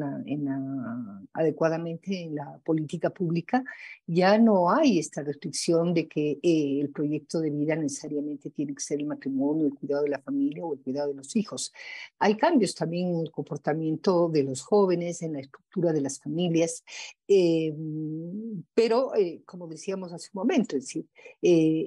adecuadamente en la política pública. Ya no hay esta restricción de que el proyecto de vida necesariamente tiene que ser el matrimonio, el cuidado de la familia o el cuidado de los hijos. Hay cambios también en el comportamiento de los jóvenes, en la estructura de las familias, pero como decíamos hace un momento, es decir,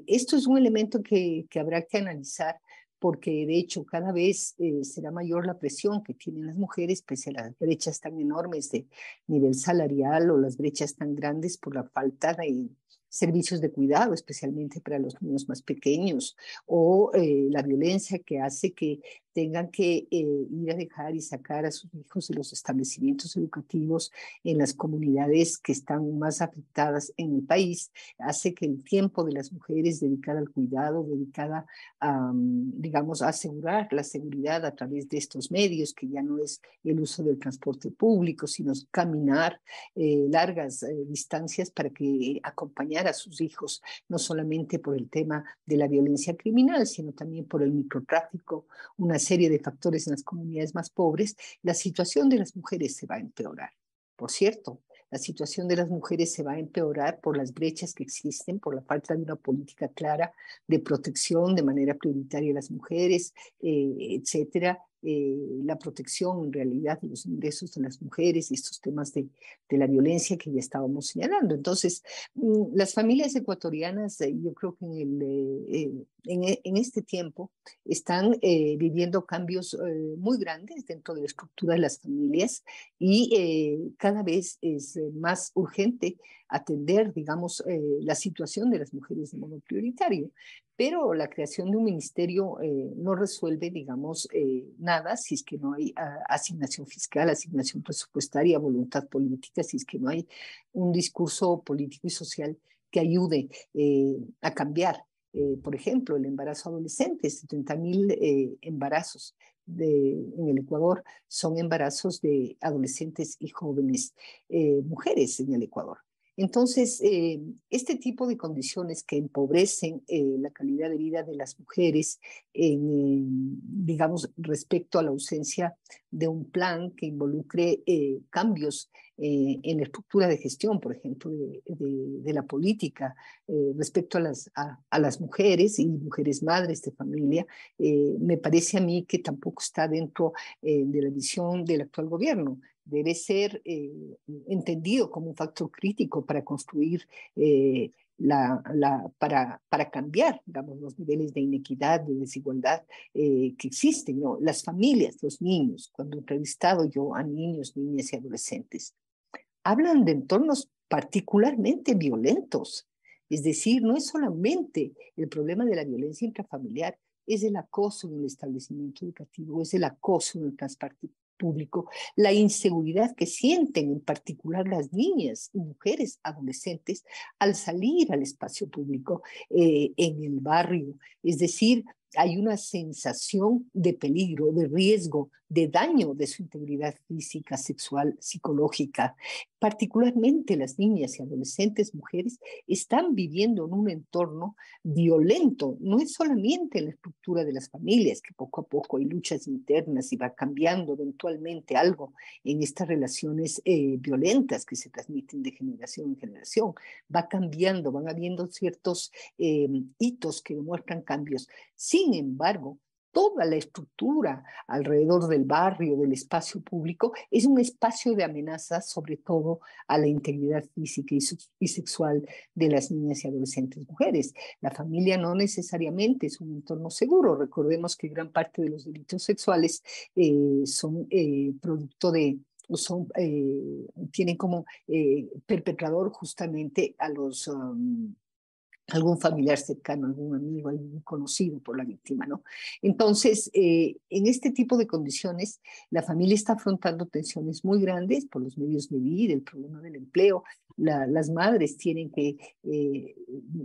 esto es un elemento que habrá que analizar, porque de hecho cada vez será mayor la presión que tienen las mujeres, pese a las brechas tan enormes de nivel salarial o las brechas tan grandes por la falta de servicios de cuidado, especialmente para los niños más pequeños, o la violencia que hace que tengan que ir a dejar y sacar a sus hijos de los establecimientos educativos en las comunidades que están más afectadas en el país, hace que el tiempo de las mujeres dedicada al cuidado, dedicada a, digamos, a asegurar la seguridad a través de estos medios, que ya no es el uso del transporte público, sino caminar largas distancias para que acompañar a sus hijos, no solamente por el tema de la violencia criminal, sino también por el microtráfico, una serie de factores en las comunidades más pobres. La situación de las mujeres se va a empeorar. Por cierto, la situación de las mujeres se va a empeorar por las brechas que existen, por la falta de una política clara de protección de manera prioritaria a las mujeres, etcétera. La protección en realidad de los ingresos de las mujeres y estos temas de la violencia que ya estábamos señalando. Entonces, las familias ecuatorianas, yo creo que en este tiempo están viviendo cambios muy grandes dentro de la estructura de las familias y cada vez es más urgente atender, digamos, la situación de las mujeres de modo prioritario. Pero la creación de un ministerio no resuelve, digamos, nada si es que no hay asignación fiscal, asignación presupuestaria, voluntad política, si es que no hay un discurso político y social que ayude a cambiar. Por ejemplo, el embarazo adolescente, 70,000 embarazos en el Ecuador son embarazos de adolescentes y jóvenes mujeres en el Ecuador. Entonces, este tipo de condiciones que empobrecen la calidad de vida de las mujeres, digamos, respecto a la ausencia de un plan que involucre cambios en la estructura de gestión, por ejemplo, de la política respecto a las mujeres y mujeres madres de familia, me parece a mí que tampoco está dentro de la visión del actual gobierno. Debe ser entendido como un factor crítico para construir, para cambiar, digamos, los niveles de inequidad, de desigualdad que existen, ¿no? Las familias, los niños, cuando he entrevistado yo a niños, niñas y adolescentes, hablan de entornos particularmente violentos. Es decir, no es solamente el problema de la violencia intrafamiliar, es el acoso en el establecimiento educativo, es el acoso en el transporte público, la inseguridad que sienten en particular las niñas y mujeres adolescentes al salir al espacio público en el barrio. Es decir, hay una sensación de peligro, de riesgo, de daño de su integridad física, sexual, psicológica. Particularmente las niñas y adolescentes mujeres están viviendo en un entorno violento. No es solamente la estructura de las familias, que poco a poco hay luchas internas y va cambiando eventualmente algo en estas relaciones violentas que se transmiten de generación en generación. Va cambiando, van habiendo ciertos hitos que demuestran cambios. Sin embargo, toda la estructura alrededor del barrio, del espacio público, es un espacio de amenaza, sobre todo a la integridad física y sexual de las niñas y adolescentes mujeres. La familia no necesariamente es un entorno seguro. Recordemos que gran parte de los delitos sexuales son producto de tienen como perpetrador justamente a los algún familiar cercano, algún amigo, algún conocido por la víctima, ¿no? Entonces, en este tipo de condiciones, la familia está afrontando tensiones muy grandes por los medios de vida, el problema del empleo. Las madres tienen que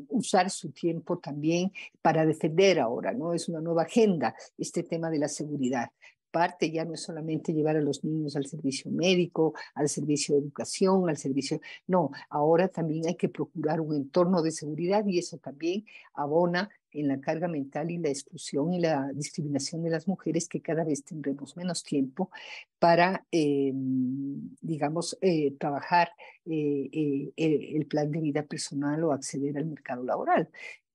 usar su tiempo también para defender ahora, ¿no? Es una nueva agenda este tema de la seguridad. Parte ya no es solamente llevar a los niños al servicio médico, al servicio de educación, al servicio... No, ahora también hay que procurar un entorno de seguridad y eso también abona en la carga mental y la exclusión y la discriminación de las mujeres, que cada vez tendremos menos tiempo para, digamos, trabajar el plan de vida personal o acceder al mercado laboral.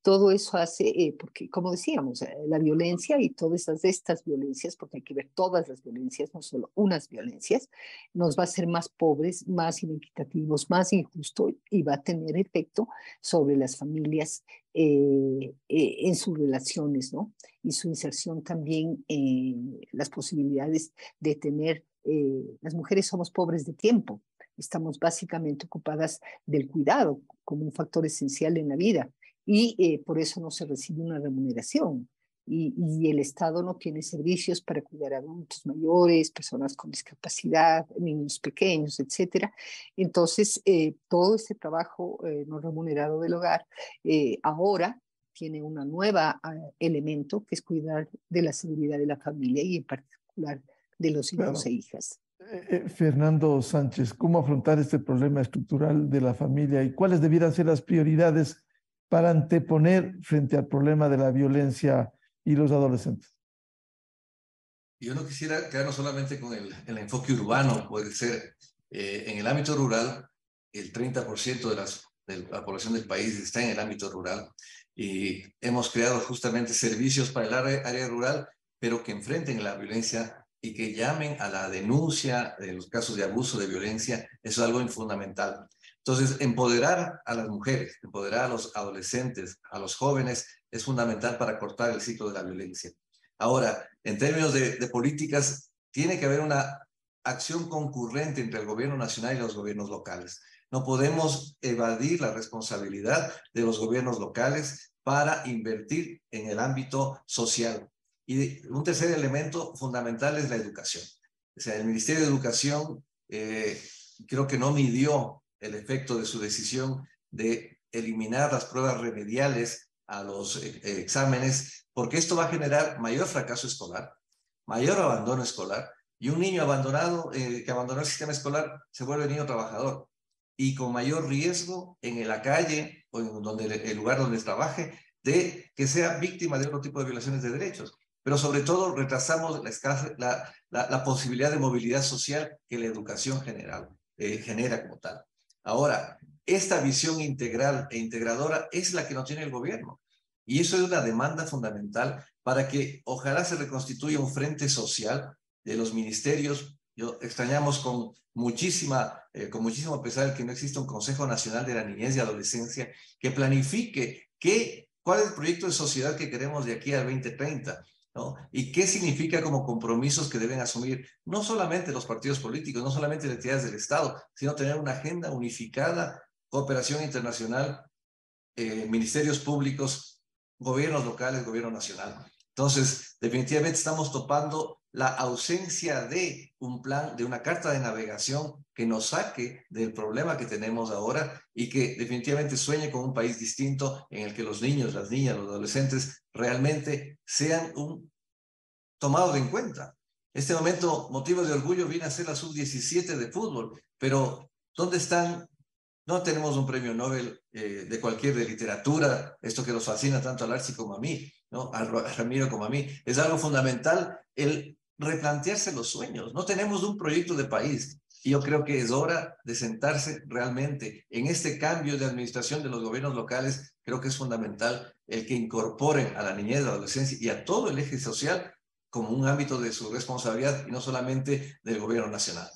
Todo eso hace, porque como decíamos, la violencia y todas estas violencias, porque hay que ver todas las violencias, no solo unas violencias, nos va a hacer más pobres, más inequitativos, más injusto y va a tener efecto sobre las familias en sus relaciones, ¿no? Y su inserción también en las posibilidades de tener, las mujeres somos pobres de tiempo, estamos básicamente ocupadas del cuidado como un factor esencial en la vida. Y por eso no se recibe una remuneración. Y el Estado no tiene servicios para cuidar a adultos mayores, personas con discapacidad, niños pequeños, etc. Entonces, todo este trabajo no remunerado del hogar ahora tiene un nuevo elemento, que es cuidar de la seguridad de la familia y en particular de los hijos e hijas. Fernando Sánchez, ¿cómo afrontar este problema estructural de la familia y cuáles debieran ser las prioridades para anteponer frente al problema de la violencia y los adolescentes? Yo no quisiera quedarnos solamente con el enfoque urbano. Puede ser en el ámbito rural, el 30% de la población del país está en el ámbito rural y hemos creado justamente servicios para el área rural, pero que enfrenten la violencia y que llamen a la denuncia de los casos de abuso, de violencia. Eso es algo fundamental. Entonces, empoderar a las mujeres, empoderar a los adolescentes, a los jóvenes, es fundamental para cortar el ciclo de la violencia. Ahora, en términos de políticas, tiene que haber una acción concurrente entre el gobierno nacional y los gobiernos locales. No podemos evadir la responsabilidad de los gobiernos locales para invertir en el ámbito social. Y un tercer elemento fundamental es la educación. O sea, el Ministerio de Educación creo que no midió el efecto de su decisión de eliminar las pruebas remediales a los exámenes, porque esto va a generar mayor fracaso escolar, mayor abandono escolar, y un niño abandonado, que abandonó el sistema escolar, se vuelve niño trabajador. y con mayor riesgo en la calle o en el lugar donde trabaje de que sea víctima de otro tipo de violaciones de derechos. Pero sobre todo retrasamos la posibilidad de movilidad social que la educación genera como tal. Ahora, esta visión integral e integradora es la que no tiene el gobierno. Y eso es una demanda fundamental para que ojalá se reconstituya un frente social de los ministerios. Extrañamos con muchísimo pesar que no exista un Consejo Nacional de la Niñez y Adolescencia que planifique cuál es el proyecto de sociedad que queremos de aquí al 2030, ¿no? Y qué significa como compromisos que deben asumir no solamente los partidos políticos, no solamente las entidades del Estado, sino tener una agenda unificada, cooperación internacional, ministerios públicos, gobiernos locales, gobierno nacional. Entonces, definitivamente estamos topando la ausencia de un plan, de una carta de navegación que nos saque del problema que tenemos ahora y que definitivamente sueñe con un país distinto en el que los niños, las niñas, los adolescentes realmente sean tomados en cuenta. Este momento, motivos de orgullo, viene a ser la sub-17 de fútbol, pero ¿dónde están? No tenemos un premio Nobel de cualquier de literatura, esto que nos fascina tanto a Larcy como a mí, ¿no? A Ramiro como a mí. Es algo fundamental el replantearse los sueños. No tenemos un proyecto de país y yo creo que es hora de sentarse realmente en este cambio de administración de los gobiernos locales. Creo que es fundamental el que incorporen a la niñez, a la adolescencia y a todo el eje social como un ámbito de su responsabilidad y no solamente del gobierno nacional.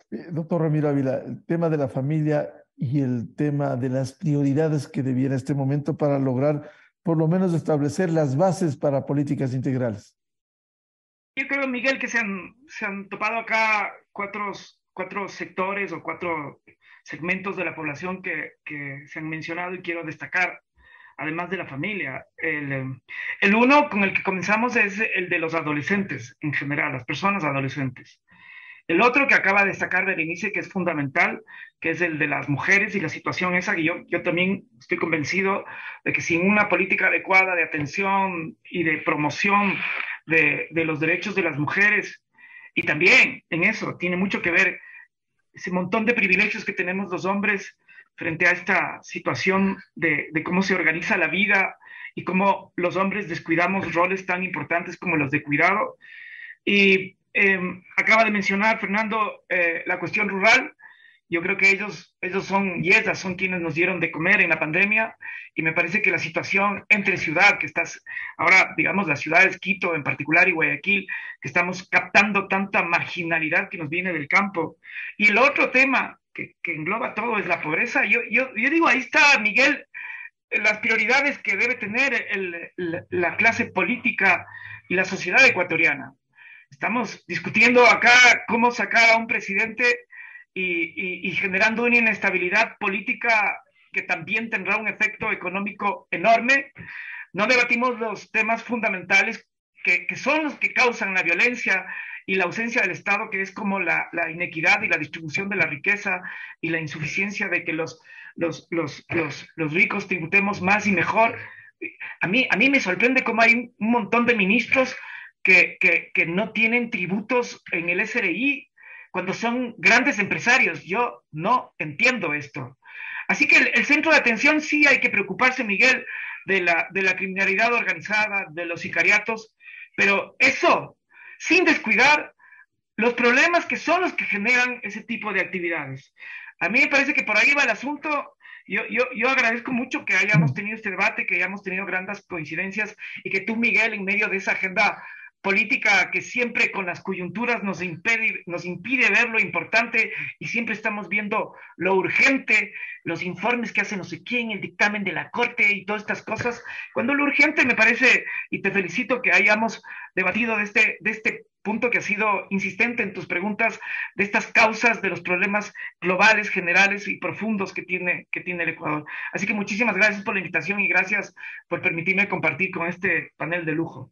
Doctor Ramiro Ávila, el tema de la familia y el tema de las prioridades que debiera este momento para lograr por lo menos establecer las bases para políticas integrales. Yo creo, Miguel, que se han topado acá cuatro sectores o cuatro segmentos de la población que se han mencionado y quiero destacar, además de la familia. El uno con el que comenzamos es el de los adolescentes en general, las personas adolescentes. El otro que acaba de destacar Berenice, que es fundamental, que es el de las mujeres y la situación esa, que yo también estoy convencido de que sin una política adecuada de atención y de promoción de los derechos de las mujeres, y también en eso tiene mucho que ver ese montón de privilegios que tenemos los hombres frente a esta situación de cómo se organiza la vida y cómo los hombres descuidamos roles tan importantes como los de cuidado. Y acaba de mencionar Fernando la cuestión rural. Yo creo que ellos son, y ellas son quienes nos dieron de comer en la pandemia, y me parece que la situación entre ciudad, que estás ahora, digamos, las ciudades, Quito en particular y Guayaquil, que estamos captando tanta marginalidad que nos viene del campo. Y el otro tema que engloba todo es la pobreza. Yo digo, ahí está, Miguel, las prioridades que debe tener la clase política y la sociedad ecuatoriana. Estamos discutiendo acá cómo sacar a un presidente y generando una inestabilidad política que también tendrá un efecto económico enorme. No debatimos los temas fundamentales que son los que causan la violencia y la ausencia del Estado, que es como la inequidad y la distribución de la riqueza y la insuficiencia de que los ricos tributemos más y mejor. A mí me sorprende cómo hay un montón de ministros que no tienen tributos en el SRI cuando son grandes empresarios. Yo no entiendo esto. Así que el centro de atención sí hay que preocuparse, Miguel, de la criminalidad organizada, de los sicariatos, pero eso sin descuidar los problemas que son los que generan ese tipo de actividades. A mí me parece que por ahí va el asunto. Yo agradezco mucho que hayamos tenido este debate, que hayamos tenido grandes coincidencias y que tú, Miguel, en medio de esa agenda política que siempre con las coyunturas nos impide ver lo importante y siempre estamos viendo lo urgente, los informes que hace no sé quién, el dictamen de la Corte y todas estas cosas, cuando lo urgente me parece, y te felicito que hayamos debatido de este punto que ha sido insistente en tus preguntas, de estas causas de los problemas globales, generales y profundos que tiene el Ecuador. Así que muchísimas gracias por la invitación y gracias por permitirme compartir con este panel de lujo.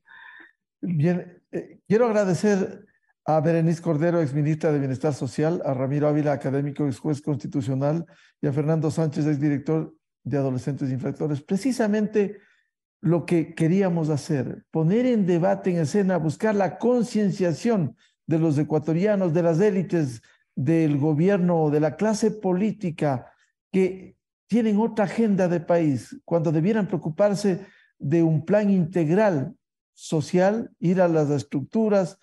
Bien, quiero agradecer a Berenice Cordero, exministra de Bienestar Social, a Ramiro Ávila, académico, ex juez constitucional, y a Fernando Sánchez, exdirector de Adolescentes Infractores. Precisamente lo que queríamos hacer, poner en debate, en escena, buscar la concienciación de los ecuatorianos, de las élites del gobierno, de la clase política, que tienen otra agenda de país, cuando debieran preocuparse de un plan integral social, ir a las estructuras,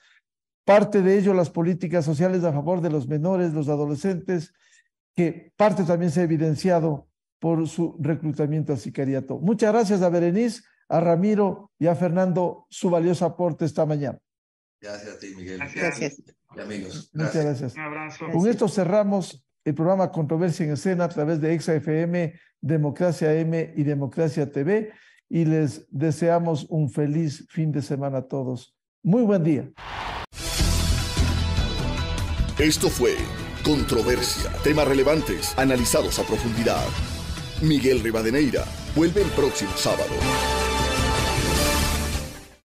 parte de ello las políticas sociales a favor de los menores, los adolescentes, que parte también se ha evidenciado por su reclutamiento al sicariato. Muchas gracias a Berenice, a Ramiro y a Fernando, su valioso aporte esta mañana. Gracias a ti, Miguel. Gracias. Y amigos. Muchas gracias. Un abrazo. Con esto cerramos el programa Controversia en Escena a través de Exa FM, Democracia M y Democracia TV, y les deseamos un feliz fin de semana a todos. Muy buen día. Esto fue Controversia. Temas relevantes analizados a profundidad. Miguel Rivadeneira vuelve el próximo sábado.